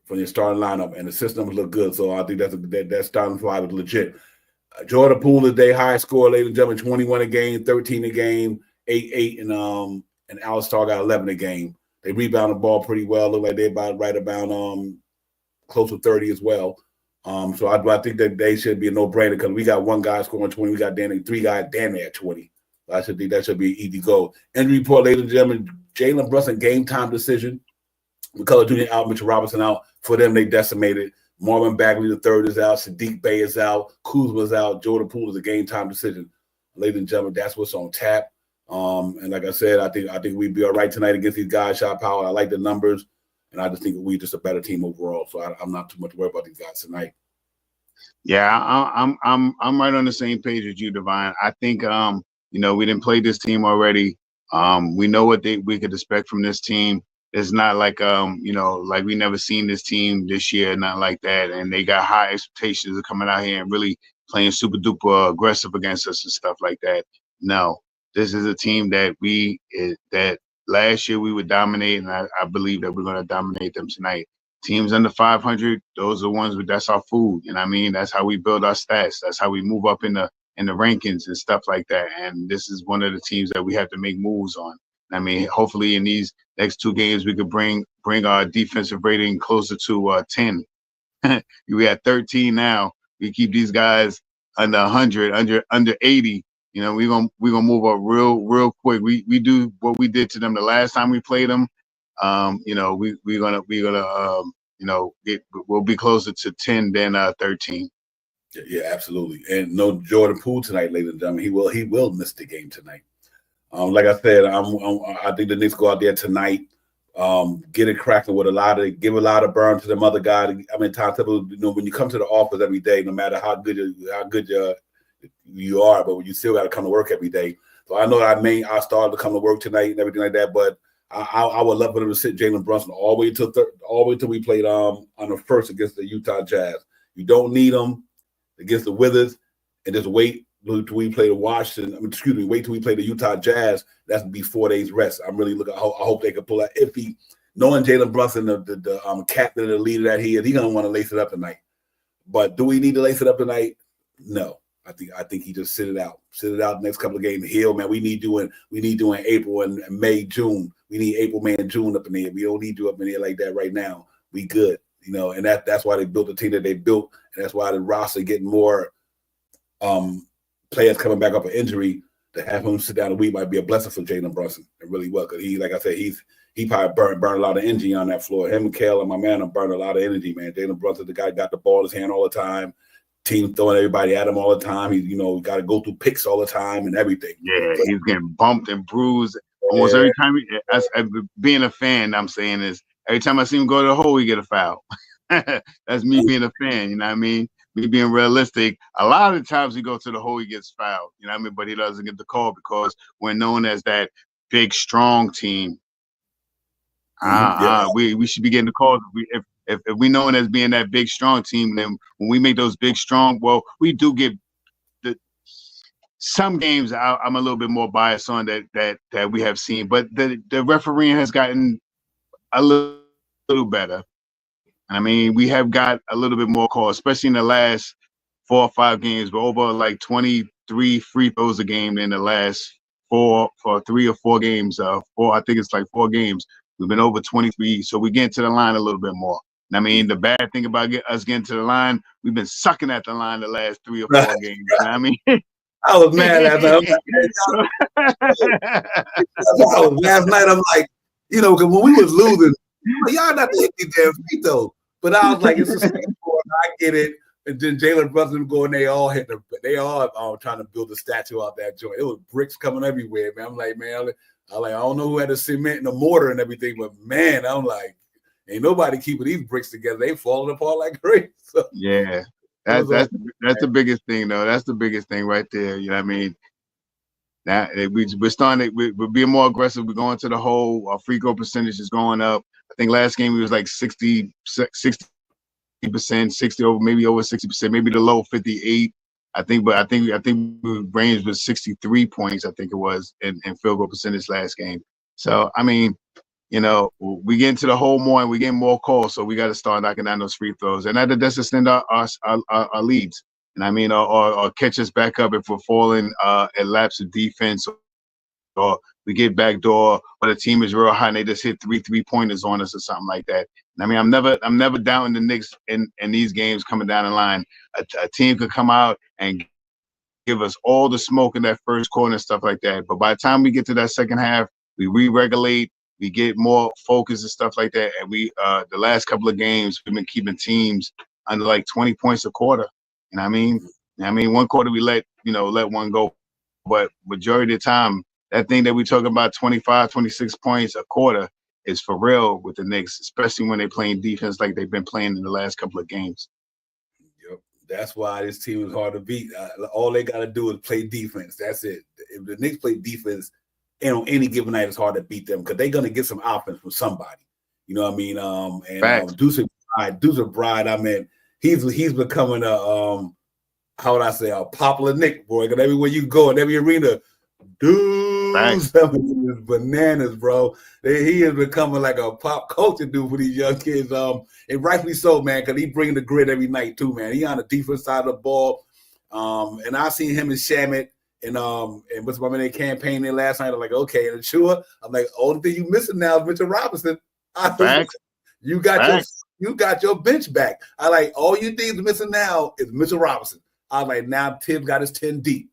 from the starting lineup. And the assist numbers look good. So I think that starting 5 is legit. Jordan Poole is their highest scorer, ladies and gentlemen, 21 a game, 13 a game, 8, and Alex Starr got 11 a game. They rebound the ball pretty well. Look like they're right about close to 30 as well. So I think that they should be a no-brainer because we got 1 guy scoring 20. We got 3 guys damn near at 20. I should think that should be an easy goal. Injury report, ladies and gentlemen, Jalen Brunson game-time decision. McCullough Jr. out, Mitchell Robinson out. For them, they decimated. Marvin Bagley III is out. Sadiq Bey is out. Kuzma's out. Jordan Poole is a game-time decision. Ladies and gentlemen, that's what's on tap. And like I said, I think we'd be all right tonight against these guys. Shot power. I like the numbers, and I just think we're just a better team overall. So I'm not too much worried about these guys tonight. Yeah, I'm right on the same page with you, Divine. I think we didn't play this team already. We know what we could expect from this team. It's not like like we never seen this team this year, not like that. And they got high expectations of coming out here and really playing super duper aggressive against us and stuff like that. No. This is a team that that last year we would dominate, and I believe that we're going to dominate them tonight. Teams under 500, those are the ones that's our food. You know what I mean? That's how we build our stats. That's how we move up in the rankings and stuff like that. And this is one of the teams that we have to make moves on. I mean, hopefully in these next 2 games we could bring our defensive rating closer to 10. We at 13 now. We keep these guys under 100, under 80. We're gonna move up real quick. We do what we did to them the last time we played them. We'll be closer to 10 than 13. Yeah, absolutely. And no Jordan Poole tonight, ladies and gentlemen. He will miss the game tonight. Like I said, I think the Knicks go out there tonight, get it cracking with give a lot of burn to them other guys. I mean, Tom Thibodeau, when you come to the office every day, no matter how good you are, but you still got to come to work every day. So I know I started to come to work tonight and everything like that, but I would love for them to sit Jalen Brunson all the way till we played on the first against the Utah Jazz. You don't need them against the Wizards, and just wait till we play the wait till we play the Utah Jazz. That's be 4 days rest. I'm really looking. I hope they can pull that. Knowing Jalen Brunson, the captain, the leader that he is, he's gonna want to lace it up tonight. But do we need to lace it up tonight? No. I think he just sit it out the next couple of games. Heal, man. We need you in April and May, June. We need April, May, and June up in there. We don't need you up in there like that right now. We good, and that's why they built the team that they built, and that's why the roster getting more players coming back up an injury. To have him sit down a week might be a blessing for Jalen Brunson. It really will, because he, like I said, he probably burned a lot of energy on that floor. Him and Kale and my man have burned a lot of energy, man. Jalen Brunson, the guy got the ball in his hand all the time. Team throwing everybody at him all the time. He's got to go through picks all the time and everything. Yeah, he's getting bumped and bruised almost every time. Being a fan, I'm saying is every time I see him go to the hole, he get a foul. That's me being a fan. You know what I mean? Me being realistic. A lot of the times he goes to the hole, he gets fouled. You know what I mean? But he doesn't get the call because we're known as that big, strong team. We should be getting the calls if we know it as being that big strong team, then when we make those big strong, well, we do get some games I'm a little bit more biased on that we have seen, but the refereeing has gotten a little better. I mean, we have got a little bit more calls, especially in the last 4 or 5 games. We're over like 23 free throws a game in the last 3 or 4 games. I think it's like 4 games. We've been over 23, so we get to the line a little bit more. And I mean, the bad thing about us getting to the line, we've been sucking at the line the last 3 or 4 games. You know what I mean? I was mad last night. Last night, I'm like, because when we was losing, y'all not to hit these damn free throws. But I was like, it's the second quarter. I get it. And then Jalen Brunson go and they all trying to build a statue out that joint. It was bricks coming everywhere, man. I'm like, man, I don't know who had the cement and the mortar and everything, but man, I'm like, ain't nobody keeping these bricks together. They falling apart like crazy. So, yeah. That's the biggest thing, though. That's the biggest thing right there. You know what I mean? Now we're being more aggressive. We're going to the hole. Our free throw percentage is going up. I think last game we was like 60%, 60 over, maybe over 60%, maybe the low 58. I think the range was 63 points. I think it was in field goal percentage last game. So I mean, we get into the hole more and we get more calls, so we got to start knocking down those free throws, and that's extend our leads. And I mean, or catch us back up if we're falling at laps of defense, or we get backdoor, or the team is real high and they just hit 3 pointers on us or something like that. And I mean, I'm never doubting the Knicks in these games coming down the line. A team could come out and give us all the smoke in that first quarter and stuff like that. But by the time we get to that second half, we re-regulate. We get more focus and stuff like that. And we, the last couple of games, we've been keeping teams under like 20 points a quarter. And I mean, one quarter we let one go, but majority of the time, that thing that we talk about 25, 26 points a quarter is for real with the Knicks, especially when they're playing defense like they've been playing in the last couple of games. Yep. That's why this team is hard to beat. All they got to do is play defense. That's it. If the Knicks play defense, and on any given night, it's hard to beat them because they're going to get some offense from somebody. You know what I mean? Deuce Bride, I mean, he's becoming a how would I say, a popular Knick boy. Because everywhere you go in every arena, dude, bananas, bro. He is becoming like a pop culture dude for these young kids. And rightfully so, man, because he bringing the grit every night too, man. He on the defense side of the ball. And I seen him and Shamit and what's my man campaign there last night. I'm like, okay, and sure. I'm like, only thing you missing now is Mitchell Robinson. You got your bench back. I like all you things missing now is Mitchell Robinson. I like now Tim got his 10 deep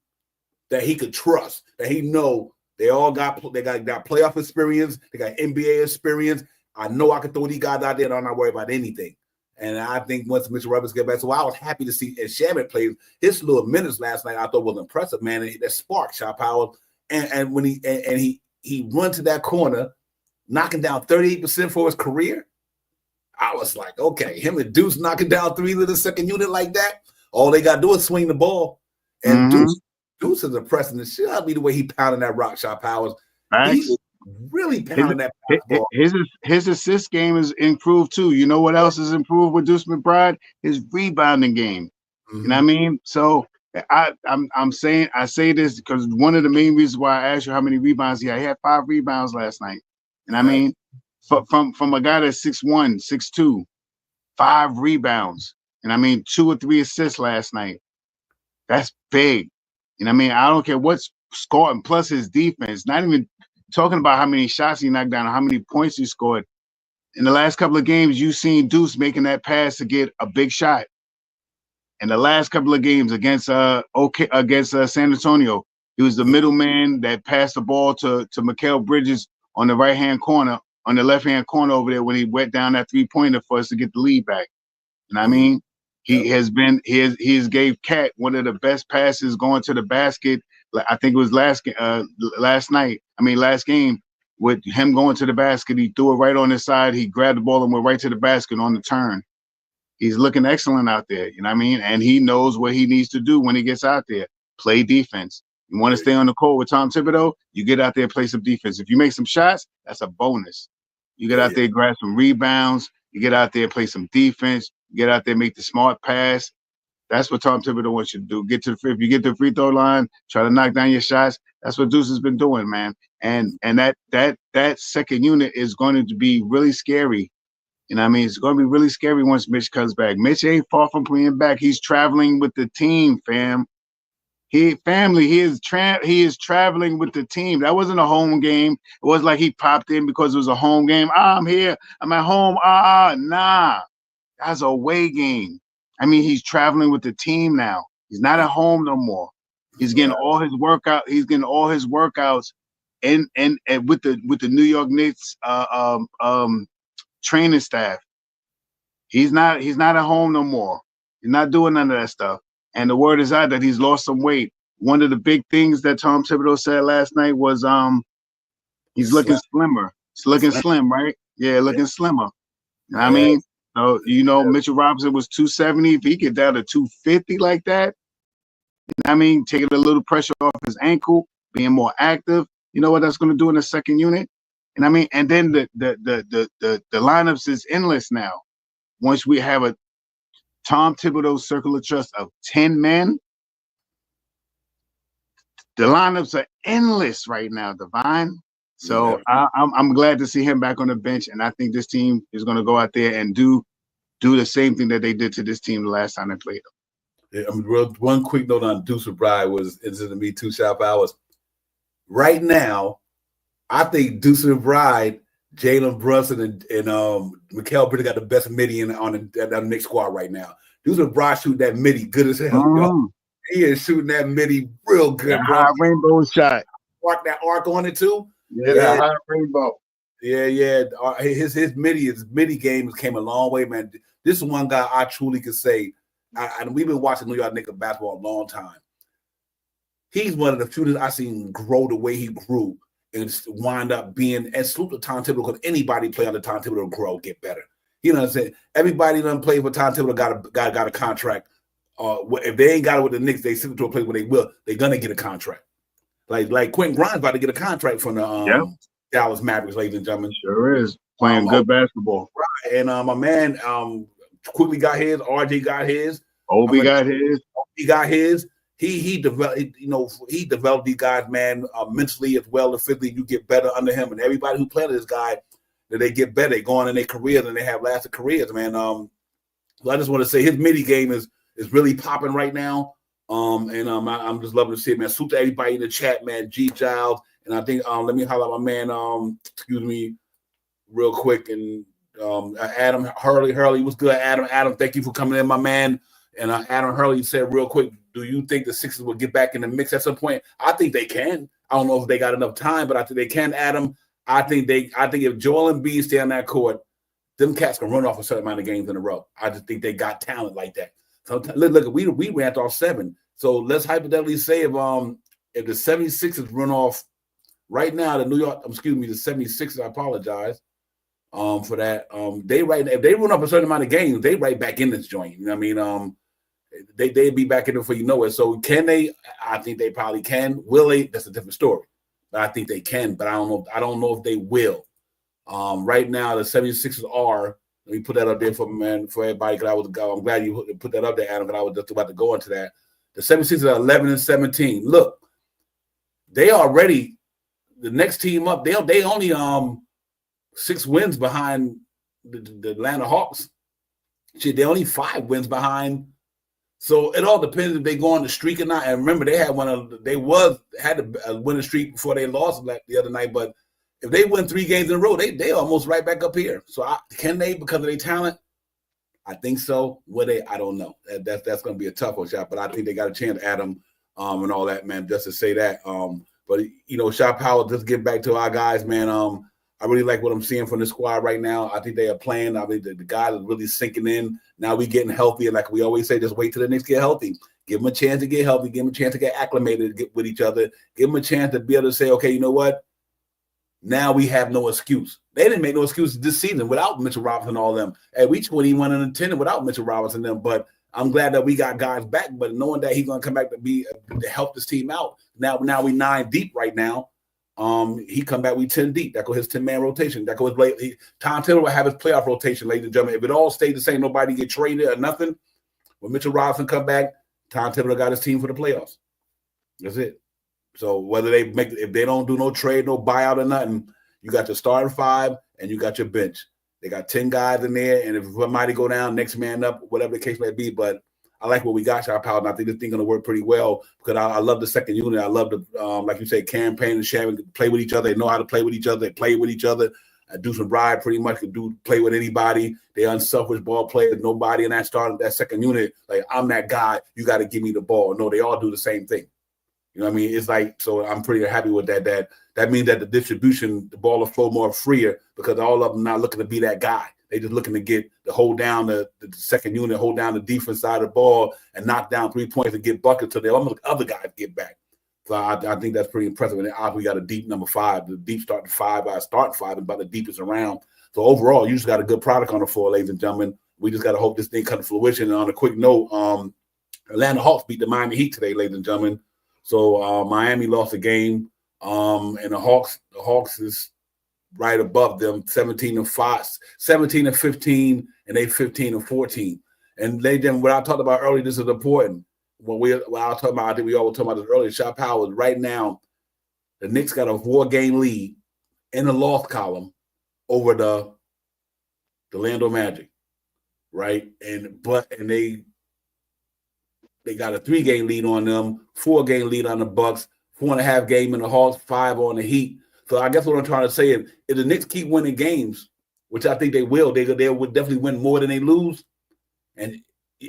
that he could trust, that he know they got playoff experience, they got NBA experience. I know I can throw these guys out there and I'm not worried about anything. And I think once Mitchell Robinson get back, so I was happy to see as Shamit played his little minutes last night. I thought was impressive, man. And that spark, shot power, and when he run to that corner, knocking down 38% for his career. I was like, okay, him and Deuce knocking down 3 of the second unit like that. All they gotta do is swing the ball, and Deuce is impressing the shit out of me the way he pounding that rock shot powers. He's really pounding that ball. His assist game is improved too. You know what else is improved with Deuce McBride? His rebounding game. You know what I mean? So I say this because one of the main reasons why I asked you how many rebounds he had. He had 5 rebounds last night. And I mean, from a guy that's 6'1", 6'2", 5 rebounds. And I mean, 2 or 3 assists last night. That's big. And I mean, I don't care what's scoring, plus his defense, not even talking about how many shots he knocked down or how many points he scored. In the last couple of games, you've seen Deuce making that pass to get a big shot. In the last couple of games against San Antonio, he was the middleman that passed the ball to Mikal Bridges on the right-hand corner, on the left-hand corner over there when he went down that 3-pointer for us to get the lead back. And I mean, he has gave Cat one of the best passes going to the basket. I think it was last game with him going to the basket. He threw it right on his side. He grabbed the ball and went right to the basket on the turn. He's looking excellent out there. You know what I mean? And he knows what he needs to do when he gets out there. Play defense. You want to stay on the court with Tom Thibodeau, you get out there and play some defense. If you make some shots, that's a bonus. You get out there, grab some rebounds, You get out there and play some defense. You get out there, make the smart pass. That's what Tom Thibodeau wants you to do. If you get to the free throw line, try to knock down your shots. That's what Deuce has been doing, man. And that second unit is going to be really scary. You know what I mean? It's going to be really scary once Mitch comes back. Mitch ain't far from playing back. He's traveling with the team, fam. He is traveling with the team. That wasn't a home game. It wasn't like he popped in because it was a home game. I'm here. I'm at home. Nah. That's a away game. I mean, he's traveling with the team now. He's not at home no more. He's getting all his workout. He's getting all his workouts and with the New York Knicks training staff. He's not at home no more. He's not doing none of that stuff. And the word is out that he's lost some weight. One of the big things that Tom Thibodeau said last night was he's looking slimmer. He's looking slim, right? Yeah, looking slimmer. You know what I mean? So, Mitchell Robinson was 270. If he get down to 250 like that, I mean, taking a little pressure off his ankle, being more active, you know what that's going to do in the second unit? And I mean, and then the lineups is endless now. Once we have a Tom Thibodeau circle of trust of 10 men, the lineups are endless right now, Divine. So I'm glad to see him back on the bench, and I think this team is going to go out there and do the same thing that they did to this team the last time they played them. Yeah, I mean, one quick note on Deuce McBride is to me 2 sharp hours. Right now, I think Deuce McBride, Jalen Brunson, and Mikal Bridges got the best midi on the Knicks squad right now. Deuce McBride shooting that midi good as hell. He is shooting that midi real good, bro. High rainbow shot. That arc on it too. Yeah, high rainbow. Yeah. His midi game came a long way, man. This is one guy I truly could say. And we've been watching New York Knicks basketball a long time. He's one of the shooters I've seen grow the way he grew and wind up being, and salute to Tom Thibodeau, because anybody play under Tom Thibodeau grow, get better. You know what I'm saying? Everybody done play for Tom Thibodeau got a contract. If they ain't got it with the Knicks, they send it to a place where they're gonna get a contract. Like Quentin Grimes about to get a contract from the Dallas Mavericks, ladies and gentlemen. Sure is. Playing good basketball. Right. And my man quickly got his, RJ got his. Obi got his. He got his. He developed, he developed these guys, man, mentally as well as physically. You get better under him, and everybody who played this guy, that they get better. They go on in their careers and they have lasting careers, man. So I just want to say his midi game is really popping right now. I'm just loving to see it, man. Salute to everybody in the chat, man. G Giles, and I think let me highlight my man. Excuse me, real quick, and Adam Hurley, what's good, Adam? Adam, thank you for coming in, my man. And Adam Hurley said real quick, do you think the Sixers will get back in the mix at some point? I think they can. I don't know if they got enough time, but I think they can, Adam. I think if Joel Embiid stay on that court, them cats can run off a certain amount of games in a row. I just think they got talent like that. So look, we ranked off 7. So let's hypothetically say if the 76ers run off right now, the 76ers, I apologize for that. If they run off a certain amount of games, they right back in this joint. You know what I mean? They'd be back in it before you know it. So can they? I think they probably can. Will they? That's a different story. But I think they can, but I don't know. I don't know if they will. Right now, the 76ers are. Let me put that up there for everybody. Because I'm glad you put that up there, Adam. Because I was just about to go into that. The 76ers are 11-17. Look, they already the next team up. They only 6 wins behind the Atlanta Hawks. Shit, they only 5 wins behind. So it all depends if they go on the streak or not. And remember, they had had a winning streak before they lost the other night. But if they win 3 games in a row, they almost right back up here. So can they, because of their talent? I think so. Will they? I don't know. That's going to be a tough one, shot. But I think they got a chance, Adam, and all that, man. Just to say that. But Shot Power. Just get back to our guys, man. I really like what I'm seeing from the squad right now. I think they are playing. I mean, the guys are really sinking in. Now we getting healthy. And like we always say, just wait till the Knicks get healthy. Give them a chance to get healthy. Give them a chance to get acclimated with each other. Give them a chance to be able to say, okay, you know what? Now we have no excuse. They didn't make no excuses this season without Mitchell Robinson and all them. And we 21-10 without Mitchell Robinson and them. But I'm glad that we got guys back. But knowing that he's going to come back to help this team out. Now we 9 deep right now. he come back, we 10 deep. That go his 10-man rotation. That goes Tom Taylor will have his playoff rotation, ladies and gentlemen. If it all stayed the same, nobody get traded or nothing. When Mitchell Robinson come back, Tom Taylor got his team for the playoffs. That's it. So whether if they don't do no trade, no buyout or nothing, you got your starting 5 and you got your bench. They got 10 guys in there, and if somebody go down, next man up, whatever the case may be. But I like what we got, Shy Powell, and I think this thing going to work pretty well because I love the second unit. I love the, like you say, campaign and Shannon play with each other. They know how to play with each other. They play with each other. Deuce and Bride pretty much can play with anybody. They're unselfish ball players. Nobody in that second unit, like, I'm that guy. You got to give me the ball. No, they all do the same thing. You know what I mean? It's like, so I'm pretty happy with that. That means that the distribution, the ball will flow more freer because all of them not looking to be that guy. They just looking to hold down the second unit, hold down the defense side of the ball, and knock down 3 points and get buckets so the other guys get back. So I think that's pretty impressive. And then we got a deep number 5. The deep starting 5, starting 5 is about the deepest around. So overall, you just got a good product on the floor, ladies and gentlemen. We just got to hope this thing comes to fruition. And on a quick note, Atlanta Hawks beat the Miami Heat today, ladies and gentlemen. So Miami lost a game, and the Hawks is right above them, 17-15, and they 15-14. And what I talked about earlier, this is important. I think we all talked about this earlier. Shot Powers right now, the Knicks got a 4-game lead in the loss column over the Orlando Magic, right? And they got a 3-game lead on them, 4-game lead on the Bucks, 4.5 game in the Hawks, 5 on the Heat. So I guess what I'm trying to say is, if the Knicks keep winning games, which I think they will, they would definitely win more than they lose. And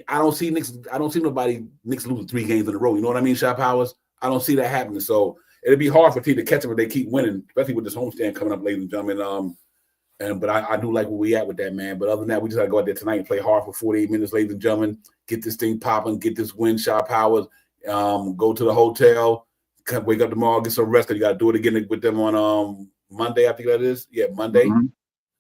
I don't see Knicks losing 3 games in a row. You know what I mean, Shot Powers? I don't see that happening. So it'd be hard for team to catch them if they keep winning, especially with this homestand coming up, ladies and gentlemen. But I do like where we at with that, man. But other than that, we just got to go out there tonight and play hard for 48 minutes, ladies and gentlemen. Get this thing popping, get this win, Shot Powers. Go to the hotel, wake up tomorrow, get some rest. You got to do it again with them on Monday, I think that is. Yeah, Monday. Mm-hmm.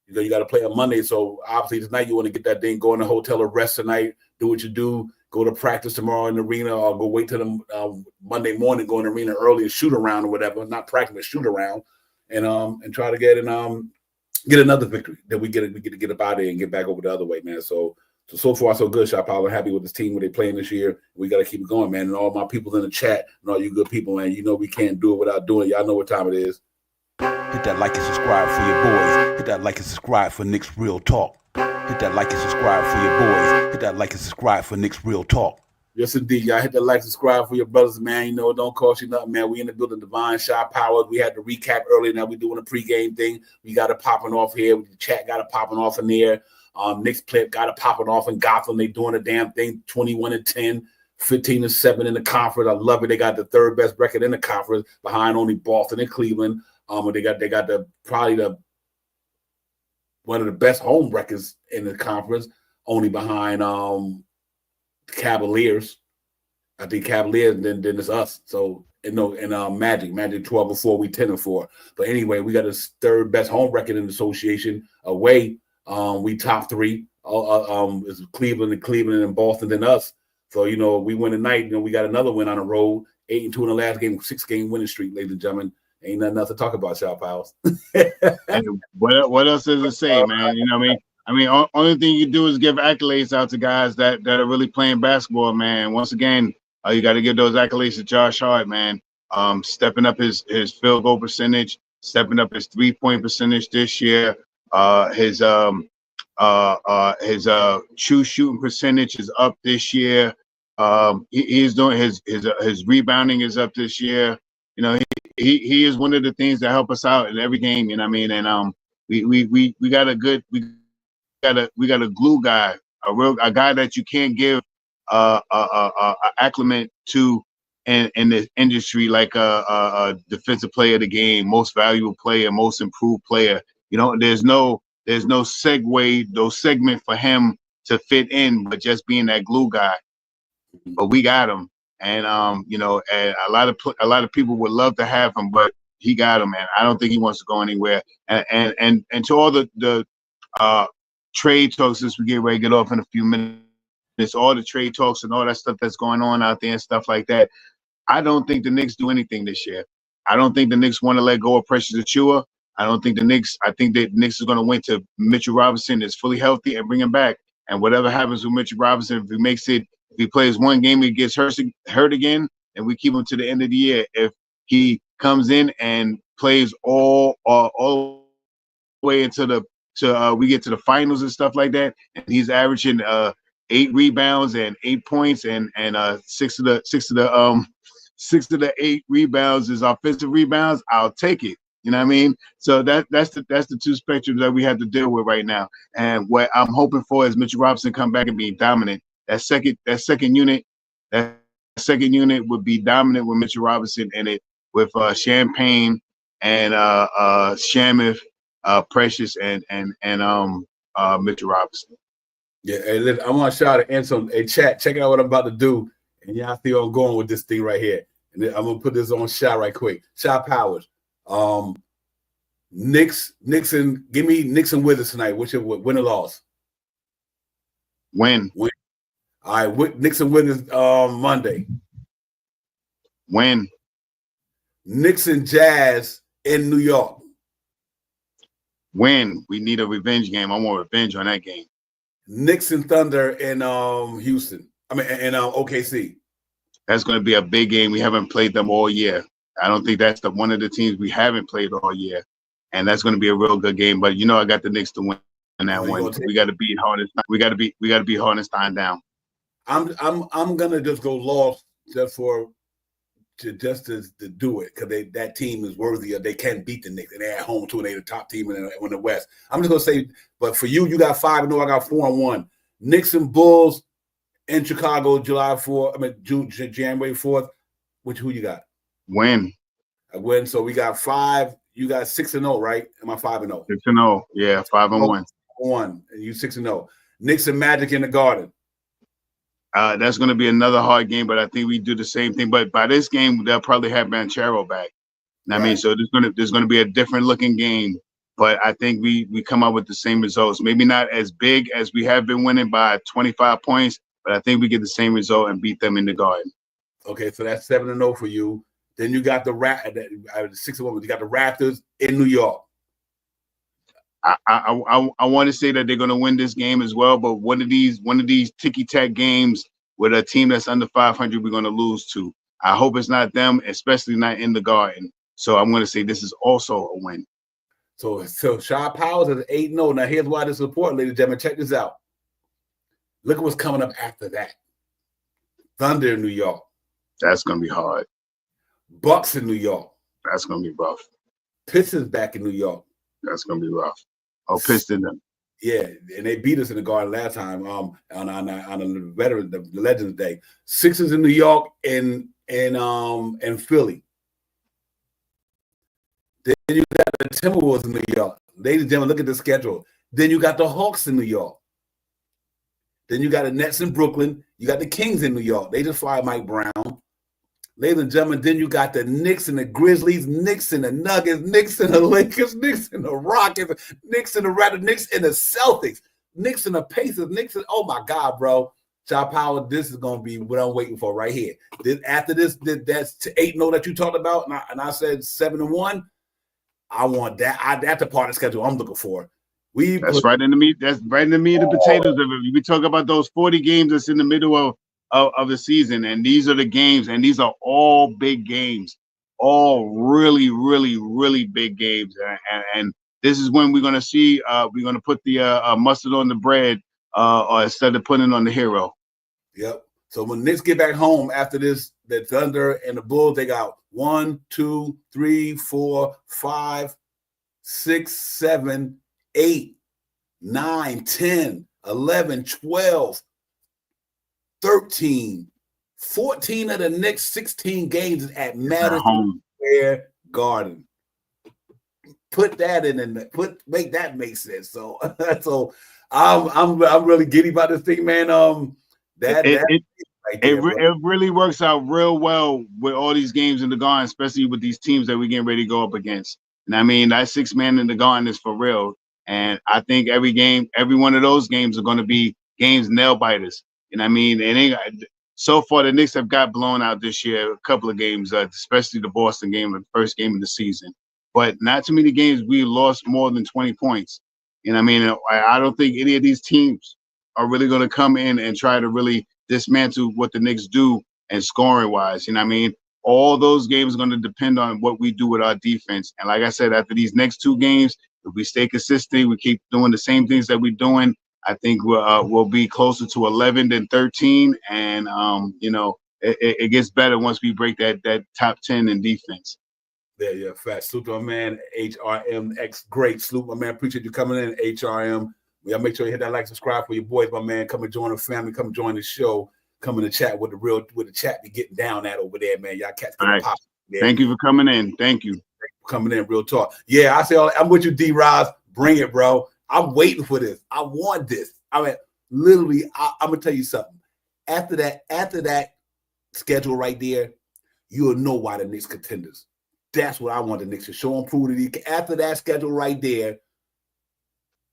You got to play on Monday. So obviously tonight you want to get that thing, go in the hotel or rest tonight, do what you do, go to practice tomorrow in the arena, or go wait till the Monday morning, go in the arena early and shoot around or whatever. Not practice, but shoot around, and try to get another victory that we get to get up out of there and get back over the other way, man. So far so good, Shot Power. Happy with this team where they playing this year. We got to keep it going, man. And all my people in the chat and all you good people, man, you know we can't do it without doing it. Y'all know what time it is. Hit that like and subscribe for your boys. Hit that like and subscribe for Knicks Real Talk. Hit that like and subscribe for your boys. Hit that like and subscribe for Knicks Real Talk. Yes, indeed. Y'all hit that like, subscribe for your brothers, man. You know, it don't cost you nothing, man. We in the building, Divine Shot Powers. We had to recap earlier. Now we doing a pregame thing. We got it popping off here. The chat got it popping off in there. Knicks play got it popping off in Gotham. They doing a damn thing. 21-10, 15-7 in the conference. I love it. They got the 3rd best record in the conference, behind only Boston and Cleveland. They got probably one of the best home records in the conference, only behind Cavaliers. I think Cavaliers, and then it's us. So Magic 12-4, we 10-4. But anyway, we got the 3rd best home record in the association. Away, we top 3. It's Cleveland and Boston, then us. So we win tonight. We got another win on the road. 8-2 in the last game, 6-game winning streak, ladies and gentlemen. Ain't nothing else to talk about, Shot Powers. What else does it say, man? You know what I mean? Only thing you do is give accolades out to guys that are really playing basketball, man. Once again, you got to give those accolades to Josh Hart, man. Stepping up his field goal percentage, stepping up his 3-point percentage this year. His true shooting percentage is up this year. He's doing his rebounding is up this year. He is one of the things that help us out in every game. You know what I mean? And we got a glue guy, a guy that you can't give a acclimate to in the industry, like a defensive player of the game, most valuable player, most improved player. There's no segment for him to fit in, but just being that glue guy. But we got him. And and a lot of people would love to have him, but he got him, man. I don't think he wants to go anywhere. And to all the trade talks, since we get ready to get off in a few minutes, all the trade talks and all that stuff that's going on out there and stuff like that. I don't think the Knicks do anything this year. I don't think the Knicks want to let go of Precious Achiuwa. I think that Knicks is going to wait till Mitchell Robinson is fully healthy and bring him back. And whatever happens with Mitchell Robinson, if he plays one game, he gets hurt again, and we keep him to the end of the year. If he comes in and plays all the way into we get to the finals and stuff like that, and he's averaging 8 rebounds and 8 points, and 6 of the 8 rebounds is offensive rebounds, I'll take it. You know what I mean? So that's the two spectrums that we have to deal with right now. And what I'm hoping for is Mitchell Robinson come back and be dominant. That second unit would be dominant with Mitchell Robinson in it, with Champagne and Shamuth, Precious and Mitchell Robinson. Yeah, hey, listen, I want to shout out to Anson. Hey, chat, check out what I'm about to do, and y'all see where I'm going with this thing right here. And then I'm gonna put this on shot right quick. Shot Powers. Knicks and give me Knicks and Wizards tonight. Win or loss? Win. All right, Knicks and Wizards Monday. Win. Knicks and Jazz in New York. Win. We need a revenge game. I want revenge on that game. Knicks and Thunder in Houston. I mean, in OKC. That's going to be a big game. We haven't played them all year. I don't think that's one of the teams we haven't played all year, and that's going to be a real good game. But I got the Knicks to win in that one. We got to beat Hardenstein. We got to beat Hardenstein down. I'm gonna just go lost just to do it, because that team is worthy of. They can beat the Knicks, and they're at home too, and they're the top team in the West. I'm just gonna say, but for you got 5-0. I got 4-1. Knicks and Bulls in Chicago, January 4th. Who you got? Win. I win. So we got 5. You got 6-0, right? Am I 5-0? 6-0. Yeah, 5-1. 1, and you 6-0. Knicks and Magic in the Garden. That's going to be another hard game, but I think we do the same thing. But by this game, they'll probably have Banchero back. Right. I mean, so there's going to be a different looking game, but I think we come up with the same results. Maybe not as big as we have been winning by 25 points, but I think we get the same result and beat them in the Garden. Okay, so that's 7-0 for you. Then you got the 6-1. You got the Raptors in New York. I want to say that they're going to win this game as well, but one of these ticky-tack games with a team that's under 500, we're going to lose to. I hope it's not them, especially not in the Garden. So I'm going to say this is also a win. So Shaw Powers is 8-0. Now here's why this is important, ladies and gentlemen. Check this out. Look at what's coming up after that. Thunder in New York. That's going to be hard. Bucks in New York. That's going to be rough. Pistons back in New York. That's going to be rough. Oh, Pistons them. Yeah, and they beat us in the Garden last time on the Legends Day. Sixers in New York and Philly. Then you got the Timberwolves in New York. Ladies and gentlemen, look at the schedule. Then you got the Hawks in New York. Then you got the Nets in Brooklyn. You got the Kings in New York. They just fired Mike Brown. Ladies and gentlemen, then you got the Knicks and the Grizzlies, Knicks and the Nuggets, Knicks and the Lakers, Knicks and the Rockets, Knicks and the Raptors, Knicks and the Celtics, Knicks and the Pacers, Knicks and, oh my God, bro. Shaw Power, this is going to be what I'm waiting for right here. After this, that's 8-0 that you talked about, and I said 7-1. I want that. That's the part of the schedule I'm looking for. That's right in the meat. That's right in the meat of the potatoes of it. We talk about those 40 games that's in the middle of the season, and these are the games, and these are all big games, all really, really, really big games, and this is when we're gonna see. We're gonna put the mustard on the bread, or instead of putting it on the hero. Yep. So when Knicks get back home after this, the Thunder and the Bulls, they got 1, 2, 3, 4, 5, 6, 7, 8, 9, 10, 11, 12. 13, 14 of the next 16 games at Madison Square Garden. Put that in and make that make sense. So I'm really giddy about this thing, man. It really works out real well with all these games in the Garden, especially with these teams that we're getting ready to go up against. And I mean, that 6-man in the Garden is for real. And I think every one of those games are going to be games nail biters. And I mean, so far the Knicks have got blown out this year, a couple of games, especially the Boston game, the first game of the season. But not too many games we lost more than 20 points. And I mean, I don't think any of these teams are really going to come in and try to really dismantle what the Knicks do and scoring wise. You know what I mean? All those games are going to depend on what we do with our defense. And like I said, after these next 2 games, if we stay consistent, we keep doing the same things that we're doing, I think we'll be closer to 11 than 13. And, you know, it gets better once we break that top 10 in defense. Yeah, fat. Salute to my man, HRMX. Great. Salute, my man. Appreciate you coming in, HRM. Yeah, make sure you hit that like, subscribe for your boys, my man. Come and join the family. Come join the show. Come in the chat with the chat be getting down at over there, man. Y'all cats right. pop. Yeah. Thank you for coming in. Thank you. Coming in, real talk. Yeah, I say I'm with you, D-Roz. Bring it, bro. I'm waiting for this. I want this. I mean, literally, I'm gonna tell you something. After that schedule right there, you'll know why the Knicks contenders. That's what I want the Knicks to show and prove to. After that schedule right there,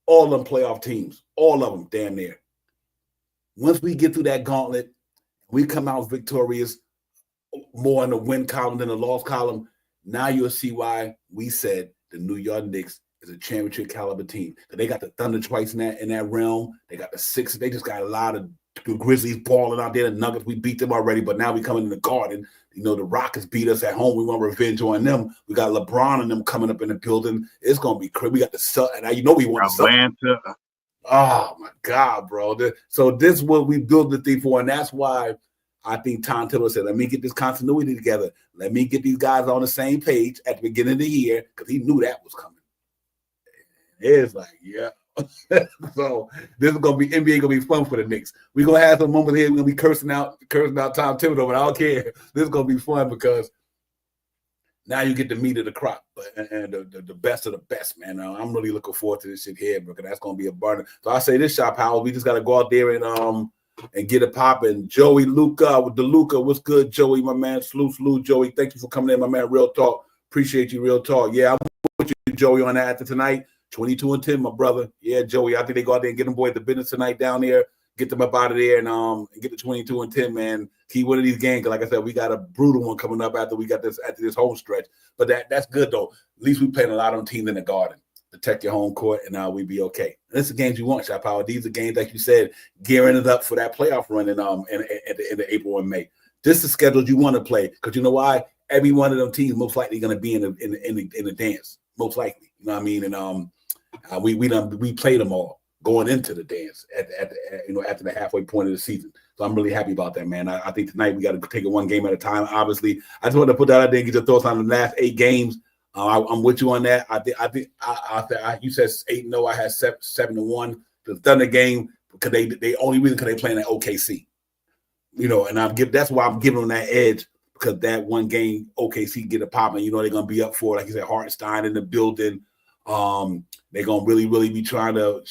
all of them playoff teams, all of them, damn near. Once we get through that gauntlet, we come out victorious, more in the win column than the loss column. Now you'll see why we said the New York Knicks is a championship caliber team. They got the Thunder twice in that realm. They got the Sixers. They just got a lot of the Grizzlies balling out there. The Nuggets, we beat them already, but now we coming in the Garden. You know, the Rockets beat us at home. We want revenge on them. We got LeBron and them coming up in the building. It's gonna be crazy. We got the Celtics, and you know we want Atlanta. Oh my God, bro! So this is what we build the thing for, and that's why I think Tom Thibodeau said, "Let me get this continuity together. Let me get these guys on the same page at the beginning of the year," because he knew that was coming. It's like, yeah. So this is gonna be NBA gonna be fun for the Knicks. We're gonna have some moments here. We're gonna be cursing out Tom Thibodeau, but I don't care. This is gonna be fun because now you get the meat of the crop and the best of the best, man. I'm really looking forward to this shit here because that's gonna be a burner. So I say this, Shop Howell, we just gotta go out there and get it popping. Joey Luca with the Luca, what's good, Joey, my man? Salute, Joey. Thank you for coming in, my man. Real talk, appreciate you, real talk. Yeah, I'm with you, Joey, on that after tonight. 22-10, my brother. Yeah, Joey. I think they go out there and get them boys the business tonight down there. Get them up out of there and get the 22-10, man. Keep one of these games. Like I said, we got a brutal one coming up after this home stretch. But that's good though. At least we playing a lot of them teams in the Garden. Protect your home court, and we be okay. And this is the games you want, Shot Power. These are games, like you said, gearing it up for that playoff run in the April and May. This is the schedule you want to play because you know why? Every one of them teams most likely going to be in the dance. Most likely, you know what I mean? And we played them all going into the dance after the halfway point of the season. So I'm really happy about that, man. I think tonight we got to take it one game at a time. Obviously, I just wanted to put that out there and get your thoughts on the last 8 games. I'm with you on that. I think you said 8-0. I had 7-1. The Thunder game because they only reason because they playing at OKC. You know, and that's why I'm giving them that edge because that one game OKC get a pop and you know they're gonna be up for it. Like you said, Hartenstein in the building. They're gonna really be trying to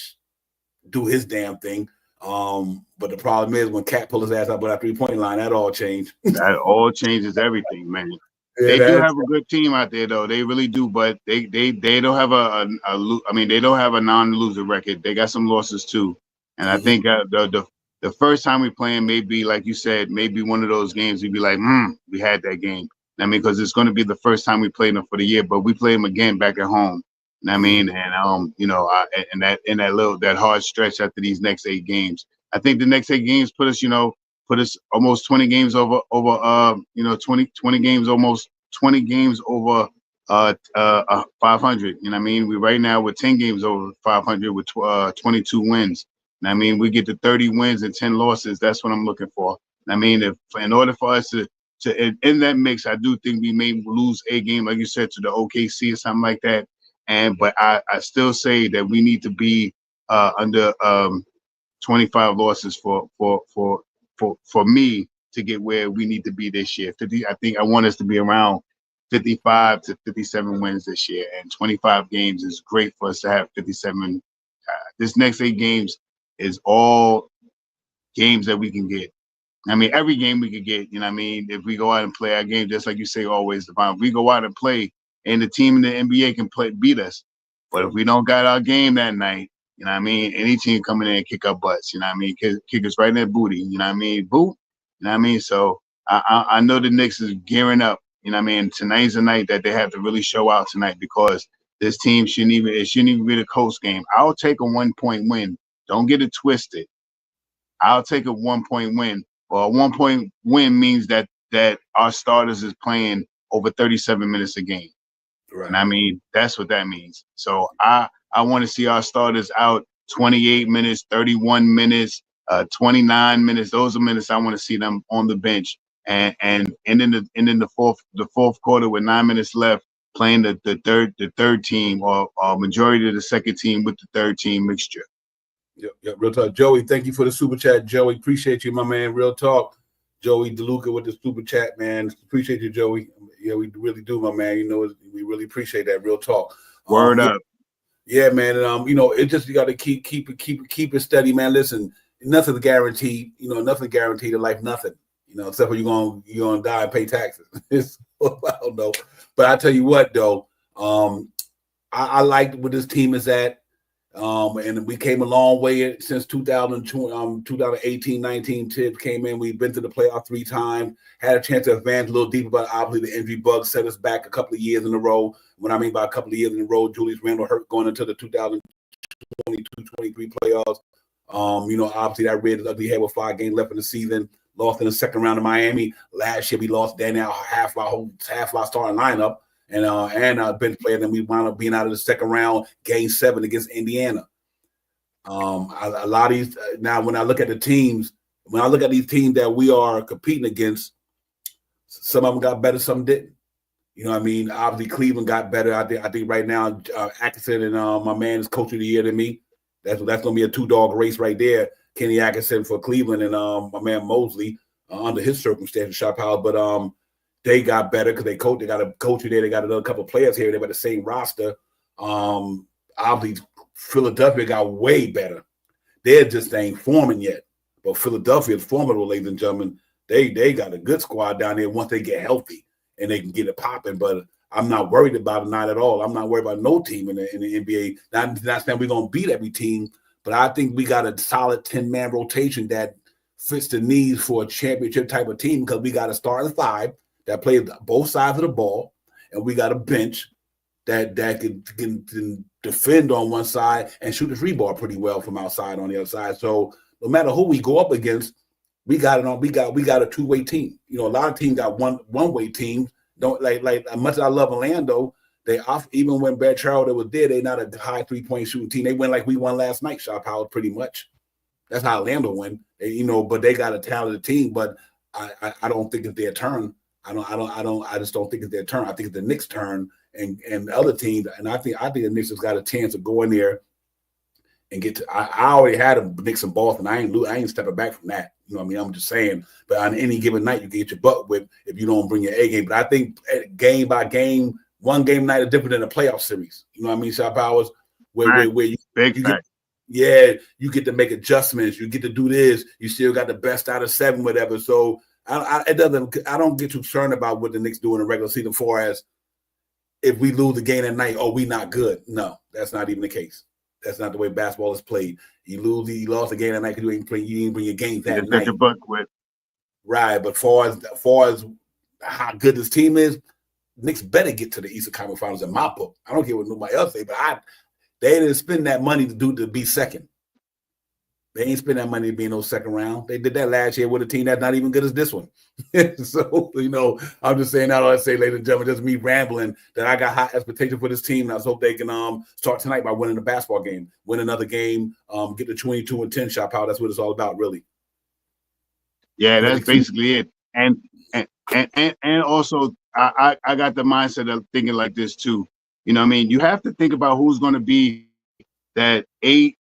do his damn thing. But the problem is when Cat pull his ass up on that 3-point line, that all changed. That all changes everything, man. Yeah, they do have a good team out there, though. They really do, but they don't have they don't have a non-loser record. They got some losses too, and I think the first time we play them may be like you said, maybe one of those games we'd be like, we had that game. I mean, because it's going to be the first time we play them for the year, but we play them again back at home. I mean, and in that hard stretch after these next 8 games, I think the next 8 games put us almost 20 games over 20 games, almost 20 games over 500. You know what I mean? We right now we're 10 games over 500 with 22 wins. And I mean, we get to 30 wins and 10 losses. That's what I'm looking for. And I mean, in order for us to in that mix, I do think we may lose a game, like you said, to the OKC or something like that. But I still say that we need to be under 25 losses for me to get where we need to be this year. 50, I think I want us to be around 55 to 57 wins this year, and 25 games is great for us to have 57. This next 8 games is all games that we can get. I mean, every game we could get, you know what I mean? If we go out and play our game, just like you say always, if we go out and play and the team in the NBA can beat us. But if we don't got our game that night, you know what I mean? Any team coming in and kick our butts, you know what I mean? Kick us right in that booty, you know what I mean? Boot, You know what I mean? So I know the Knicks is gearing up. You know what I mean? Tonight's the night that they have to really show out tonight, because this team shouldn't even be the Coast game. I'll take a 1-point win. Don't get it twisted. I'll take a 1-point win. Well, a 1-point win means that our starters is playing over 37 minutes a game. Right. And I mean, that's what that means. So I want to see our starters out 28 minutes, 31 minutes, 29 minutes. Those are minutes I want to see them on the bench. And in the fourth quarter with 9 minutes left, playing the third team or majority of the second team with the third team mixture. Yep, real talk. Joey, thank you for the super chat. Joey, appreciate you, my man. Real talk. Joey DeLuca with the super chat, man. Appreciate you, Joey. Yeah, we really do, my man. You know, we really appreciate that. Real talk. Word up. Yeah, man. And you know, it just, you got to keep it steady, man. Listen, nothing's guaranteed. You know, nothing guaranteed in life. Nothing. You know, except for you're gonna die and pay taxes. I don't know, but I tell you what, though, I like where this team is at. And we came a long way since 2018-19. Tibbs came in. We've been to the playoff 3 times, had a chance to advance a little deeper, but obviously the injury bug set us back a couple of years in a row. When I mean by a couple of years in a row, Julius Randle hurt going into the 2022-23 playoffs. You know, obviously that reared its ugly head with 5 games left in the season. Lost in the second round of Miami. Last year we lost down now half our starting lineup. And a bench player, then we wound up being out of the second round, game 7 against Indiana. A lot of these now, when I look at the teams, these teams that we are competing against, some of them got better, some didn't. You know what I mean? Obviously, Cleveland got better. I think right now, Atkinson and my man is coach of the year to me. That's going to be a 2-dog race right there. Kenny Atkinson for Cleveland and my man Mosley under his circumstances, shot power, but they got better because they got a coach there. They got another couple of players here. They got the same roster. Obviously, Philadelphia got way better. They just ain't forming yet. But Philadelphia is formidable, ladies and gentlemen. They got a good squad down there once they get healthy and they can get it popping. But I'm not worried about it, not at all. I'm not worried about no team in the NBA. Not saying we're going to beat every team, but I think we got a solid 10-man rotation that fits the needs for a championship type of team, because we got a starting 5 that plays both sides of the ball, and we got a bench that can defend on one side and shoot the free ball pretty well from outside on the other side. So no matter who we go up against, we got it on. We got a 2-way team. You know, a lot of teams got one-way teams. Don't like as much as I love Orlando, they off even when Barry Charles was there, they not a high 3-point shooting team. They win like we won last night, shot power pretty much. That's how Orlando win. You know, but they got a talented team. But I don't think it's their turn. I just don't think it's their turn. I think it's the Knicks' turn and the other teams. And I think the Knicks has got a chance of going there and get to. I already had a Knicks in Boston. I ain't stepping back from that. You know what I mean? I'm just saying. But on any given night, you can get your butt whipped if you don't bring your A game. But I think game by game, one game night is different than a playoff series. You know what I mean, Shot Powers? Where you get to make adjustments. You get to do this. You still got the best out of 7, whatever. So I don't get too concerned about what the Knicks do in the regular season, far as if we lose the game at night, oh, we not good. No, that's not even the case. That's not the way basketball is played. You lost the game at night because you didn't bring your game that night. Right, but far as how good this team is, Knicks better get to the Eastern Conference Finals in my book. I don't care what nobody else say, but they didn't spend that money to be second. They ain't spend that money to be in no second round. They did that last year with a team that's not even good as this one. So, you know, I'm just saying that all I say, ladies and gentlemen, just me rambling that I got high expectation for this team. And I hope they can start tonight by winning a basketball game, win another game, get the 22-10 shot power. That's what it's all about, really. Yeah, that's basically it. And also, I got the mindset of thinking like this too. You know what I mean? You have to think about who's going to be that 8,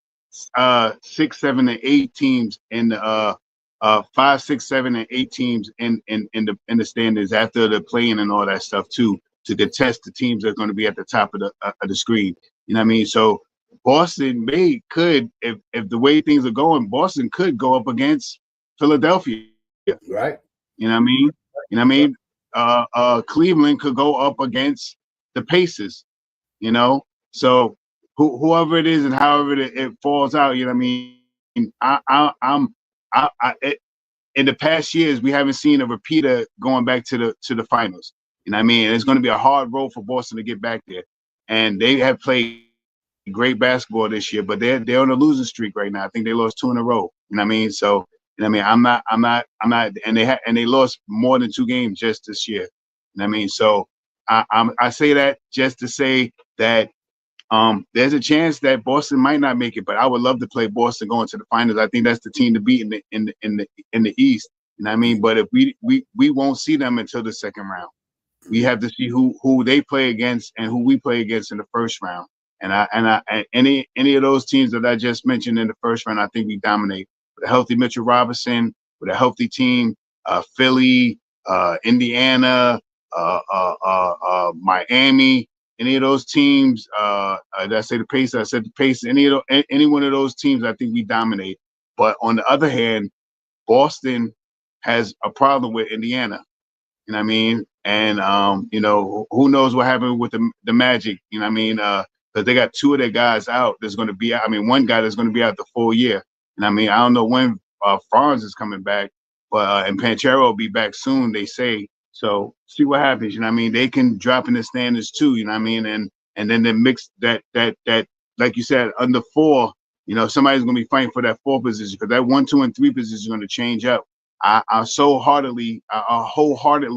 6, 7, and 8 teams in the 5, 6, 7, and 8 teams in the standings after the play-in and all that stuff too, to detest the teams that are going to be at the top of the screen. You know what I mean? So Boston could, if the way things are going, Boston could go up against Philadelphia. Right. You know what I mean? You know what I mean? Cleveland could go up against the Pacers. You know, so whoever it is and however it falls out, you know what I mean? in the past years, we haven't seen a repeater going back to the finals. You know what I mean? It's going to be a hard road for Boston to get back there. And they have played great basketball this year, but they're on a losing streak right now. I think they lost 2 in a row. You know what I mean? So, you know what I mean? I'm not, and they lost more than 2 games just this year. You know what I mean? So I say that just to say that there's a chance that Boston might not make it, but I would love to play Boston going to the finals. I think that's the team to beat in the East. You know what I mean? But if we won't see them until the second round. We have to see who they play against and who we play against in the first round. And any of those teams that I just mentioned in the first round, I think we dominate. With a healthy Mitchell Robinson, with a healthy team, Philly, Indiana, Miami. Any of those teams, did I say the Pacers? I said the Pacers. Any one of those teams, I think we dominate. But on the other hand, Boston has a problem with Indiana. You know what I mean? And you know, who knows what happened with the Magic? You know what I mean? Because they got 2 of their guys out. There's going to be, I mean, one guy that's going to be out the full year. And I mean, I don't know when Franz is coming back, but and Panchero will be back soon, they say. So see what happens. You know what I mean? They can drop in the standards too. You know what I mean? And then they mix that like you said, under 4. You know, somebody's going to be fighting for that 4 position, because that 1, 2, and 3 position is going to change up. I wholeheartedly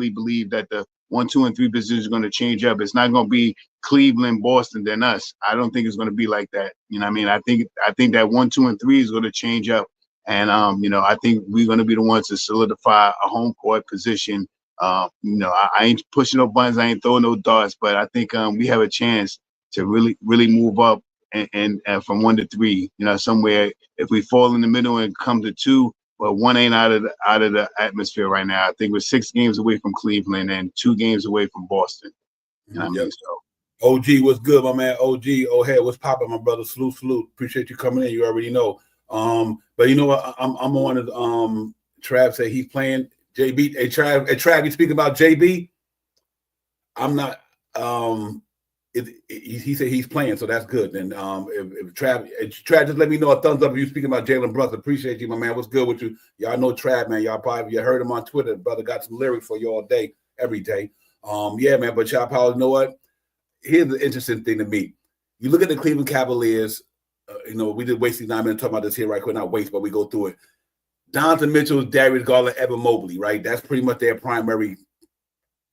believe that the 1, 2, and 3 position is going to change up. It's not going to be Cleveland, Boston, then us. I don't think it's going to be like that. You know what I mean? I think that 1, 2, and 3 is going to change up. And, you know, I think we're going to be the ones to solidify a home court position. You know, I ain't pushing no buttons. I ain't throwing no darts, but I think we have a chance to really move up and from 1 to 3, you know, somewhere. If we fall in the middle and come to 2, but 1 ain't out of the atmosphere right now. I think we're 6 games away from Cleveland and 2 games away from Boston. You know what I mean? So, OG, what's good, my man? OG, O'Hare, what's popping, my brother? Salute. Appreciate you coming in. You already know. But you know what? I'm on it. Trav said he's playing JB. Hey, Trav, you speaking about JB? I'm not. He said he's playing, so that's good. And if Trav, just let me know a thumbs up if you speaking about Jalen Brunson. Appreciate you, my man. What's good with you? Y'all know Trav, man. Y'all probably heard him on Twitter. Brother got some lyrics for you all day, every day. Yeah, man. But y'all probably know what? Here's the interesting thing to me. You look at the Cleveland Cavaliers. You know, we did waste these 9 minutes talking about this here, right quick. Not waste, but we go through it. Donovan Mitchell, Darius Garland, Evan Mobley, right? That's pretty much their primary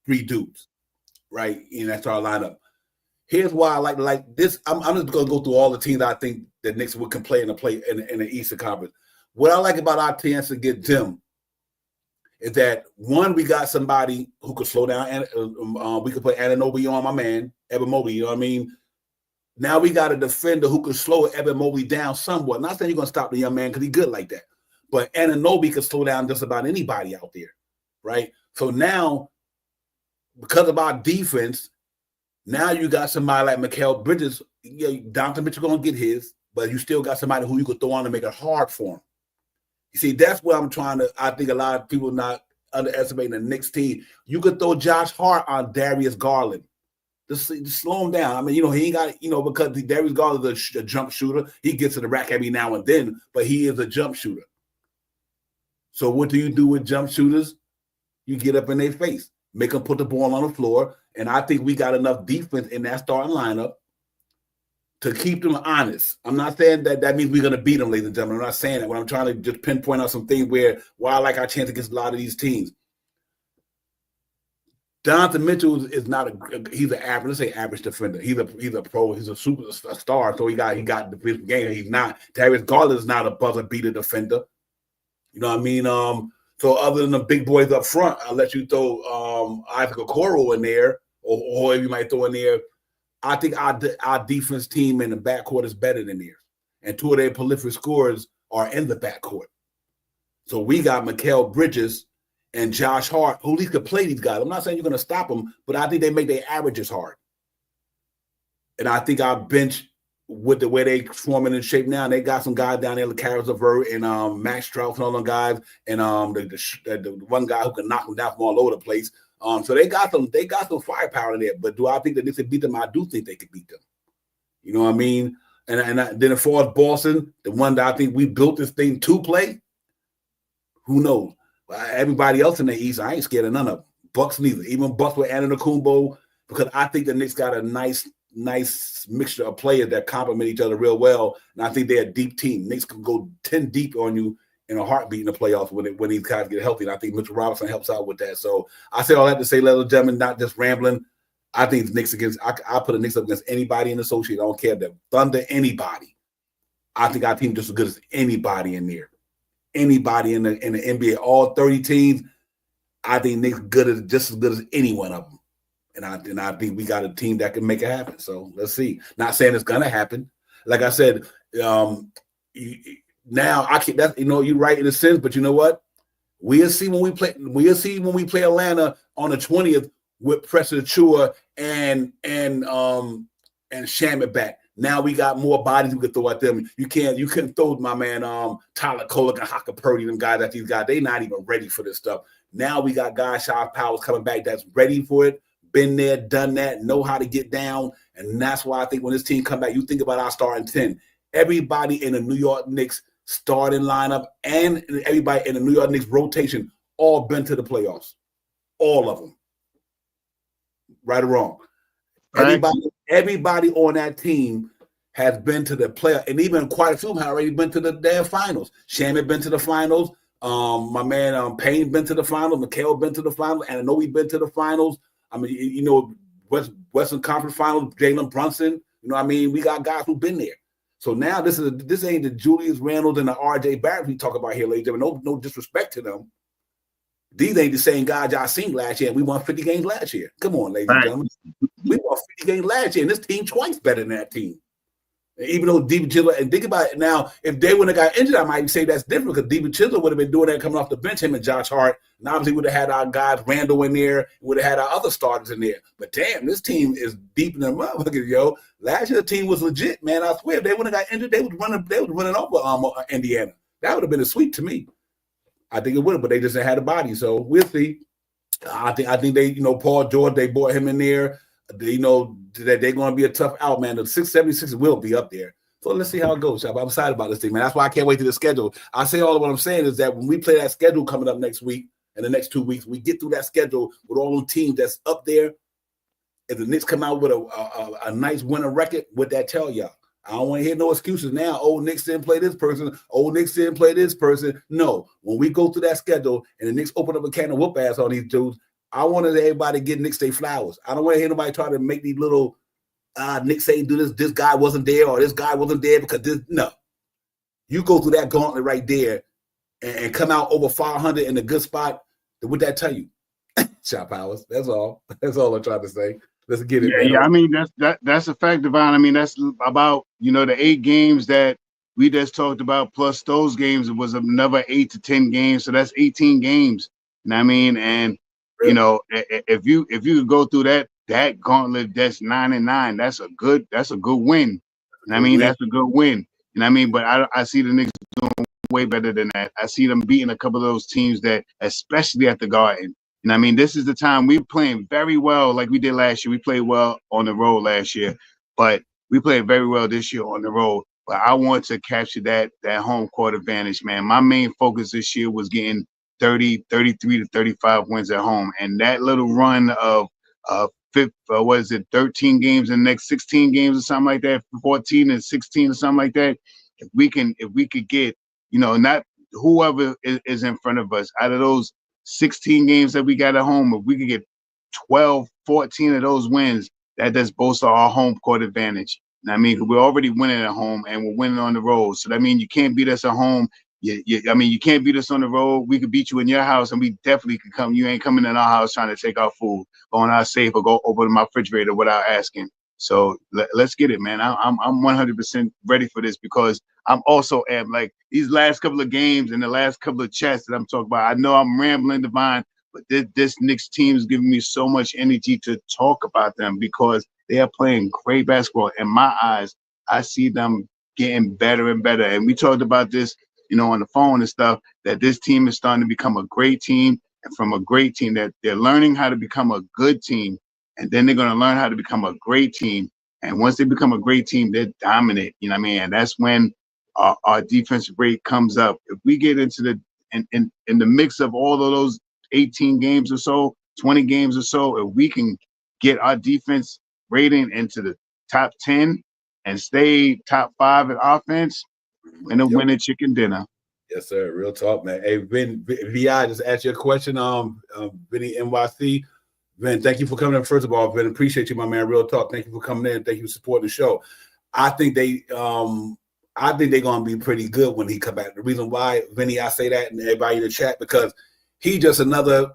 3 dudes, right? And that's our lineup. Here's why I like this. I'm just going to go through all the teams I think the Knicks can play in the Eastern Conference. What I like about our chance to get them is that, one, we got somebody who could slow down, and we could put Anunoby on, my man, Evan Mobley, you know what I mean? Now we got a defender who could slow Evan Mobley down somewhat. Not saying you're going to stop the young man because he's good like that. But Anunoby could slow down just about anybody out there, right? So now, because of our defense, now you got somebody like Mikal Bridges. Yeah, Donovan Mitchell going to get his, but you still got somebody who you could throw on to make it hard for him. You see, that's what I'm trying to – I think a lot of people not underestimating the Knicks team. You could throw Josh Hart on Darius Garland. Just slow him down. I mean, you know, he ain't got, you know, because Darius Garland is a jump shooter. He gets to the rack every now and then, but he is a jump shooter. So what do you do with jump shooters? You get up in their face, make them put the ball on the floor, and I think we got enough defense in that starting lineup to keep them honest. I'm not saying that means we're going to beat them, ladies and gentlemen. I'm not saying that. When I'm trying to just pinpoint out some things why I like our chance against a lot of these teams. Donovan Mitchell is not he's an average, let's say average defender. He's a pro, he's a superstar, so he got the defensive game. He's not. Darius Garland is not a buzzer beater defender. You know what I mean? So other than the big boys up front, I'll let you throw Isaac Okoro in there, or you might throw in there. I think our defense team in the backcourt is better than theirs. And 2 of their prolific scorers are in the backcourt. So we got Mikal Bridges and Josh Hart, who at least could play these guys. I'm not saying you're going to stop them, but I think they make their averages hard. And I think our bench, with the way they forming in shape now, they got some guys down there, like Karis LeVert and Max Strauss and all them guys, and the one guy who can knock them down from all over the place. So they got some firepower in there. But do I think that they could beat them? I do think they could beat them. You know what I mean? And then as far as Boston, the one that I think we built this thing to play, who knows? Everybody else in the East, I ain't scared of none of them. Bucks neither. Even Bucks with Antetokounmpo, because I think the Knicks got a nice mixture of players that complement each other real well, and I think they're a deep team. Knicks can go 10 deep on you in a heartbeat in the playoffs when these guys get healthy, and I think Mitchell Robinson helps out with that. So I say all that to say, ladies and gentlemen, not just rambling. I think the Knicks I put the Knicks up against anybody in the associate. I don't care if they're Thunder, anybody. I think our team just as good as anybody in there. Anybody in the NBA, all 30 teams, I think Knicks just as good as any one of them. And I think we got a team that can make it happen. So let's see. Not saying it's gonna happen. Like I said, now I can't. That's, you're right in a sense, but you know what? We'll see when we play. We'll see when we play Atlanta on the 20th with Preston Chua and Shamet back. Now we got more bodies we could throw at them. You couldn't throw my man Tyler Kolek and Haka Purdy, them guys at these guys. They not even ready for this stuff. Now we got guys, Shaw Powers coming back that's ready for it, been there, done that, know how to get down. And that's why I think when this team come back, you think about our starting 10. Everybody in the New York Knicks starting lineup and everybody in the New York Knicks rotation all been to the playoffs. All of them. Right or wrong. Everybody on that team has been to the playoff, and even quite a few have already been to the damn finals. Shamet been to the finals. My man Payne been to the finals. Mikhail been to the finals. And I know we've been to the finals. I mean, Western Conference Finals, Jalen Brunson. You know what I mean? We got guys who've been there. So now this ain't the Julius Randle and the R.J. Barrett we talk about here, ladies and gentlemen. No disrespect to them. These ain't the same guys y'all seen last year. We won 50 games last year. Come on, ladies and gentlemen. We won 50 games last year, and this team twice better than that team. And even though Diva Chisler, and think about it now, if they wouldn't have got injured, I might say that's different because Diva Chisler would have been doing that coming off the bench, him and Josh Hart, and obviously would have had our guys Randall in there, would have had our other starters in there. But damn, this team is deep in the motherfuckers, yo. Last year the team was legit, man. I swear, if they wouldn't have got injured, they was running over Indiana. That would have been a sweep to me. I think it would have, but they just had a body. So we'll see. I think they, Paul George, they brought him in there. They know that they're going to be a tough out, man. The 676 will be up there. So let's see how it goes, Chop. I'm excited about this thing, man. That's why I can't wait to the schedule. I say all of what I'm saying is that when we play that schedule coming up next week and the next 2 weeks, we get through that schedule with all the teams that's up there. If the Knicks come out with a nice winning record, what that tell y'all? I don't want to hear no excuses now. Oh, Knicks didn't play this person. Oh, Knicks didn't play this person. No. When we go through that schedule and the Knicks open up a can of whoop ass on these dudes, I wanted everybody to get Knicks their flowers. I don't want to hear nobody try to make these little Knicks say do this guy wasn't there or this guy wasn't there because this. No. You go through that gauntlet right there and come out over 500 in a good spot. What that tell you? Shot Powers. That's all. That's all I'm trying to say. Let's get it. Yeah, I mean that's a fact, Devon. I mean that's about the 8 games that we just talked about plus those games. It was another 8 to 10 games, so that's 18 games. You know what I mean? And if you could go through that gauntlet, that's 9-9. That's a good win. You know what I mean? That's a good win. You know what I mean? But I see the Knicks doing way better than that. I see them beating a couple of those teams that, especially at the Garden. And I mean, this is the time we're playing very well like we did last year. We played well on the road last year, but we played very well this year on the road. But I want to capture that home court advantage, man. My main focus this year was getting 30, 33 to 35 wins at home. And that little run of 13 games in the next 16 games or something like that, 14 and 16 or something like that. If we could get, not whoever is in front of us out of those 16 games that we got at home, if we could get 12, 14 of those wins, that does bolster our home court advantage. And I mean, we're already winning at home and we're winning on the road. So that means you can't beat us at home. You can't beat us on the road. We could beat you in your house and we definitely could come. You ain't coming in our house trying to take our food, go on our safe or go open my refrigerator without asking. So let's get it, man. I'm 100% ready for this because I'm also like these last couple of games and the last couple of chats that I'm talking about. I know I'm rambling, Divine, but this Knicks team is giving me so much energy to talk about them because they are playing great basketball. In my eyes, I see them getting better and better. And we talked about this, on the phone and stuff, that this team is starting to become a great team, and from a great team that they're learning how to become a good team. And then they're going to learn how to become a great team. And once they become a great team, they're dominant. You know what I mean? And that's when our defensive rate comes up. If we get into in the mix of all of those 18 games or so, 20 games or so, if we can get our defense rating into the top 10 and stay top 5 in offense, and then win a chicken dinner. Yes, sir. Real talk, man. Hey, Ben, VI, just ask you a question. Vinny NYC. Ben, thank you for coming in. First of all, Ben, appreciate you, my man. Real talk. Thank you for coming in. Thank you for supporting the show. I think they're gonna be pretty good when he come back. The reason why, Vinny, I say that, and everybody in the chat, because he just another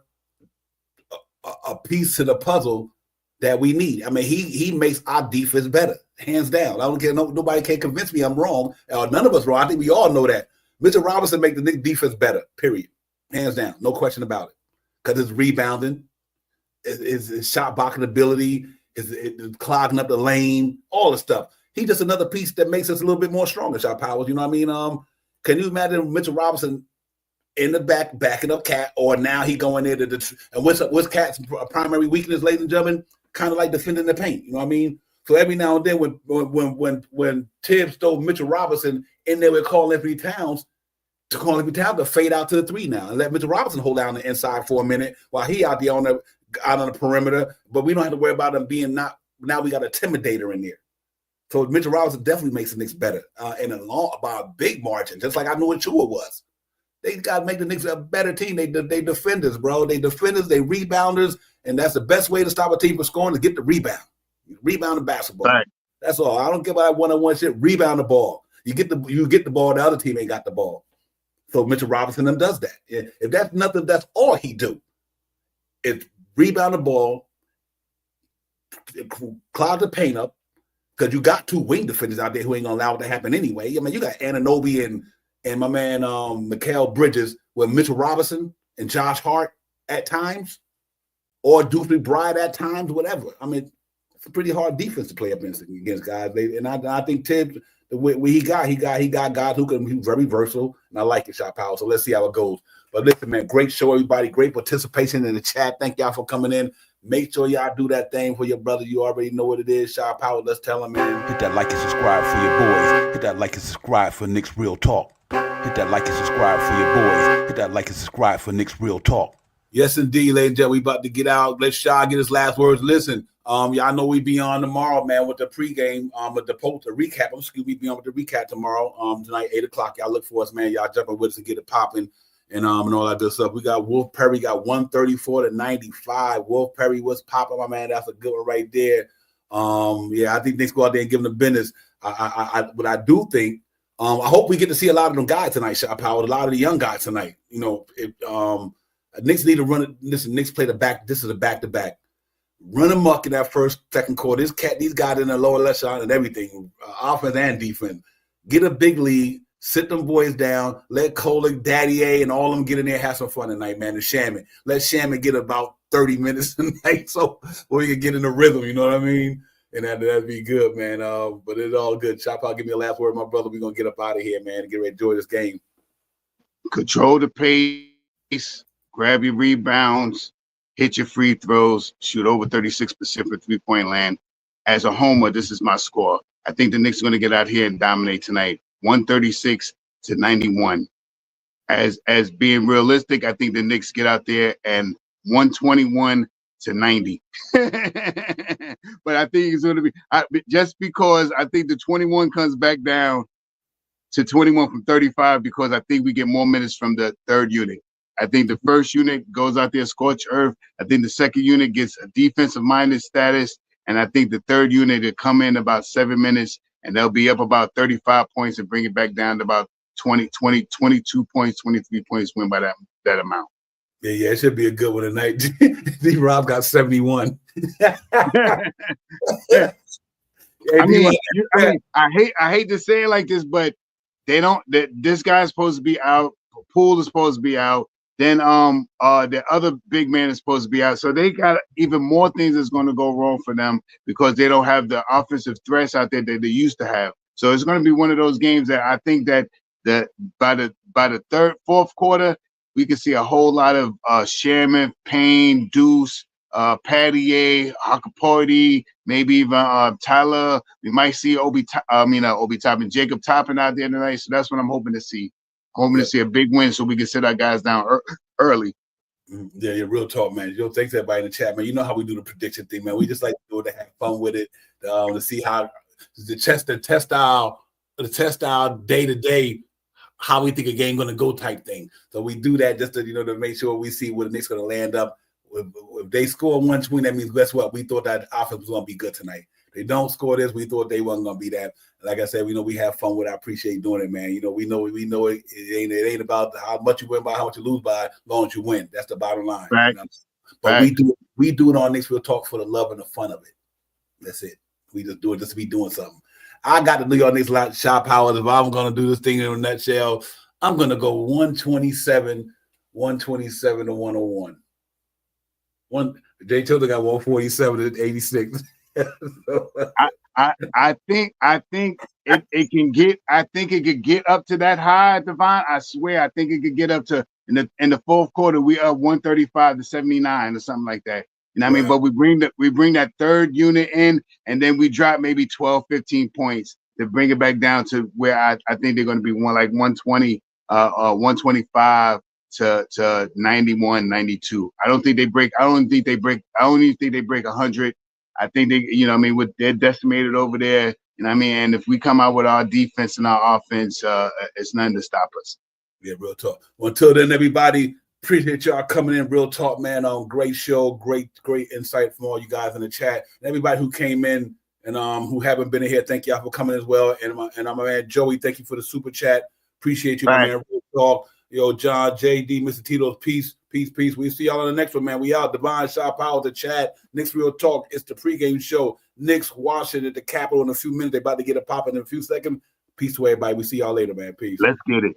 a piece to the puzzle that we need. I mean, he makes our defense better, hands down. I don't care. Nobody can convince me I'm wrong. None of us wrong. I think we all know that. Mitchell Robinson make the Knicks defense better, period. Hands down. No question about it. Because it's rebounding, it's shot blocking ability, it's clogging up the lane, all the stuff. He's just another piece that makes us a little bit more stronger, shot powers. You know what I mean? Can you imagine Mitchell Robinson in the back, backing up Cat, or now he going there and what's Cat's primary weakness, ladies and gentlemen? Kind of like defending the paint. You know what I mean? So every now and then when Tibbs stole Mitchell Robinson in there with Karl Anthony Towns, to fade out to the 3 now and let Mitchell Robinson hold down the inside for a minute while he out there out on the perimeter. But we don't have to worry about him being now we got a intimidator in there. So Mitchell Robinson definitely makes the Knicks better and by a big margin, just like I knew what Chua was. They got to make the Knicks a better team. They defenders, bro. They defenders, they rebounders, and that's the best way to stop a team from scoring is get the rebound. Rebound the basketball. Right. That's all. I don't care about that one-on-one shit. Rebound the ball. You get the ball, the other team ain't got the ball. So Mitchell Robinson does that. If that's nothing, that's all he do. It's rebound the ball, clog the paint up, because you got 2 wing defenders out there who ain't gonna allow it to happen anyway. I mean, you got Anunoby and my man Mikal Bridges with Mitchell Robinson and Josh Hart at times, or Deuce McBride at times, whatever. I mean, it's a pretty hard defense to play up against guys. I think Tibbs, he got guys who can be very versatile, and I like it, shot power. So let's see how it goes. But listen, man, great show, everybody. Great participation in the chat. Thank y'all for coming in. Make sure y'all do that thing for your brother. You already know what it is. Shot power. Let's tell him, man. Hit that like and subscribe for your boys. Hit that like and subscribe for Knicks Real Talk. Hit that like and subscribe for your boys. Hit that like and subscribe for Knicks Real Talk. Yes, indeed, ladies and gentlemen. We about to get out. Let Shaw get his last words. Listen, y'all know we be on tomorrow, man, with the pregame, with the recap. We be on with the recap tomorrow, tonight, 8 o'clock. Y'all look for us, man. Y'all jumping with us to get it popping and all that good stuff. We got Wolf Perry got 134-95. Wolf Perry was popping, my man. That's a good one right there. Yeah, I think Knicks go out there and give them the business. But I do think, I hope we get to see a lot of them guys tonight, Shot Power. A lot of the young guys tonight. You know, Knicks need to run it. Listen, Knicks play the back. This is a back-to-back. Run amok in that second quarter. These guys in the lower left side and everything, offense and defense. Get a big lead. Sit them boys down. Let Kolick, Daddy A, and all of them get in there and have some fun tonight, man. And Shaman. Let Shaman get about 30 minutes tonight so we can get in the rhythm, you know what I mean? And that'd be good, man. But it's all good. Chop out, give me a last word, my brother. We're going to get up out of here, man, and get ready to enjoy this game. Control the pace. Grab your rebounds. Hit your free throws. Shoot over 36% for three-point land. As a homer, this is my score. I think the Knicks are going to get out here and dominate tonight. 136-91. As being realistic, I think the Knicks get out there and 121-90. But I think it's going to be just because I think the 21 comes back down to 21 from 35 because I think we get more minutes from the third unit. I think the first unit goes out there scorch earth. I think the second unit gets a defensive minded status, and I think the third unit will come in about 7 minutes. And they'll be up about 35 points and bring it back down to about 22 points, 23 points, win by that amount. Yeah, it should be a good one tonight. D-Rob got 71. I hate to say it like this, but they don't. This guy's supposed to be out. Poole is supposed to be out. Then the other big man is supposed to be out. So they got even more things that's going to go wrong for them because they don't have the offensive threats out there that they used to have. So it's going to be one of those games that I think that by the fourth quarter, we can see a whole lot of Shaman, Payne, Deuce, Patty, Hakaporty, maybe even Tyler. We might see Obi Toppin, Jacob Toppin out there tonight. So that's what I'm hoping to see. hoping to see a big win so we can sit our guys down early. Yeah, real talk, man. Thanks everybody in the chat, man. You know how we do the prediction thing, man. We just like to do it to have fun with it, to see how the test our day to day, how we think a game gonna go type thing. So we do that just to to make sure we see where the Knicks gonna land up. If they score 120, that means guess what? We thought that offense was gonna be good tonight. They don't score this, we thought they wasn't gonna be that. Like I said, we have fun with it. I appreciate doing it, man. We know it ain't about how much you win by, how much you lose by, as long as you win. That's the bottom line. Right. But we do it on Knicks Real Talk for the love and the fun of it. That's it. We just do it just to be doing something. I got the New York Knicks shot powers. If I'm gonna do this thing in a nutshell, I'm gonna go 127 to 101. Jay Tilden got 147 to 86. I think it can get. I think it could get up to that high, Devon. I swear, I think it could get up to in the fourth quarter. We up 135 to 79 or something like that. You know what I mean? But we bring that third unit in, and then we drop maybe 12, 15 points to bring it back down to where I think they're going to be 120, 125 to 91, 92. I don't think they break. I don't even think they break 100. I think they, they're decimated over there. You know what I mean? And if we come out with our defense and our offense, it's nothing to stop us. Yeah, real talk. Well, until then, everybody, appreciate y'all coming in. Real talk, man. Great show, great insight from all you guys in the chat. And everybody who came in and who haven't been in here, thank y'all for coming as well. And my man Joey, thank you for the super chat. Appreciate you, my man. Real talk. John, JD, Mr. Tito's, peace. We see y'all on the next one, man. We out. Divine Shot Power, the chat. Knicks Real Talk. It's the pregame show. Knicks Washington at the Capitol in a few minutes. They're about to get it popping in a few seconds. Peace to everybody. We see y'all later, man. Peace. Let's get it.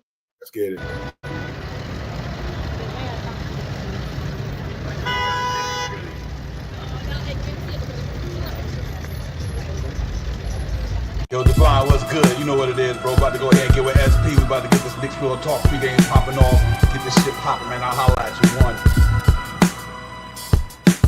Yo, Divine, what's good? You know what it is, bro. About to go ahead and get with SP. We about to get this Knicks Real Talk pregame popping off. Get this shit popping, man. I'll holler at you. One.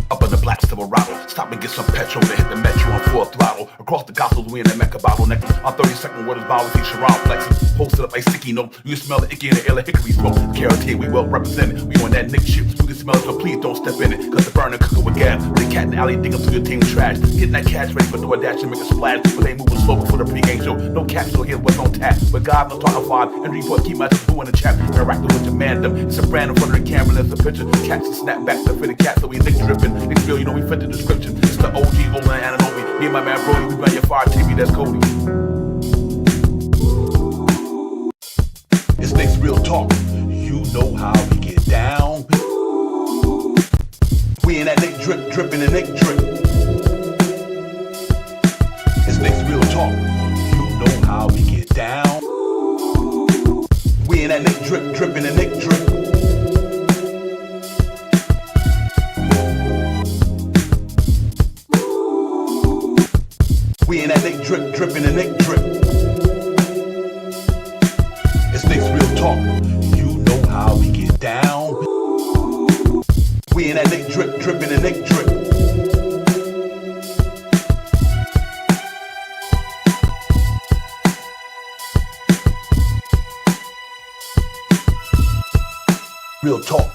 Up in the black Silverado, stop and get some petrol to hit the metro on full throttle. Across the Gospels, we in the Mecca bottleneck. On 32nd, where this bottle see Sharon flexing. Posted up like sticky note. You can smell the icky in the air like hickory smoke. Carrot we well represented. We on that Nick shit. You can smell it, so please don't step in it. Cause the burner cooking with gas. The cat in the alley dig up to your team trash. Getting that cash ready for DoorDash and make a splash. But they moving slow before the pregame show. No cash, so here's what's on tap. But God, no talking five. And report, keep my boo in the chat. Interacting with your mandem. It's a brand in front of the camera. There's a picture. Catch the snap back to fit the cat, so we Nick dripping. Nick real, we fit the description. It's the OG, Olin, Ananobi. Me and my man Brody, we run your fire TV, that's Cody. It's Knicks Real Talk. You know how we get down. We in that Nick drip, dripping the Nick drip. It's Knicks Real Talk. You know how we get down. We in that Nick drip, dripping the Nick drip. We in that Nick drip, dripping the Nick drip. It's Knicks Real Talk. You know how we get down. We in that Nick drip, dripping the Nick drip. Real Talk.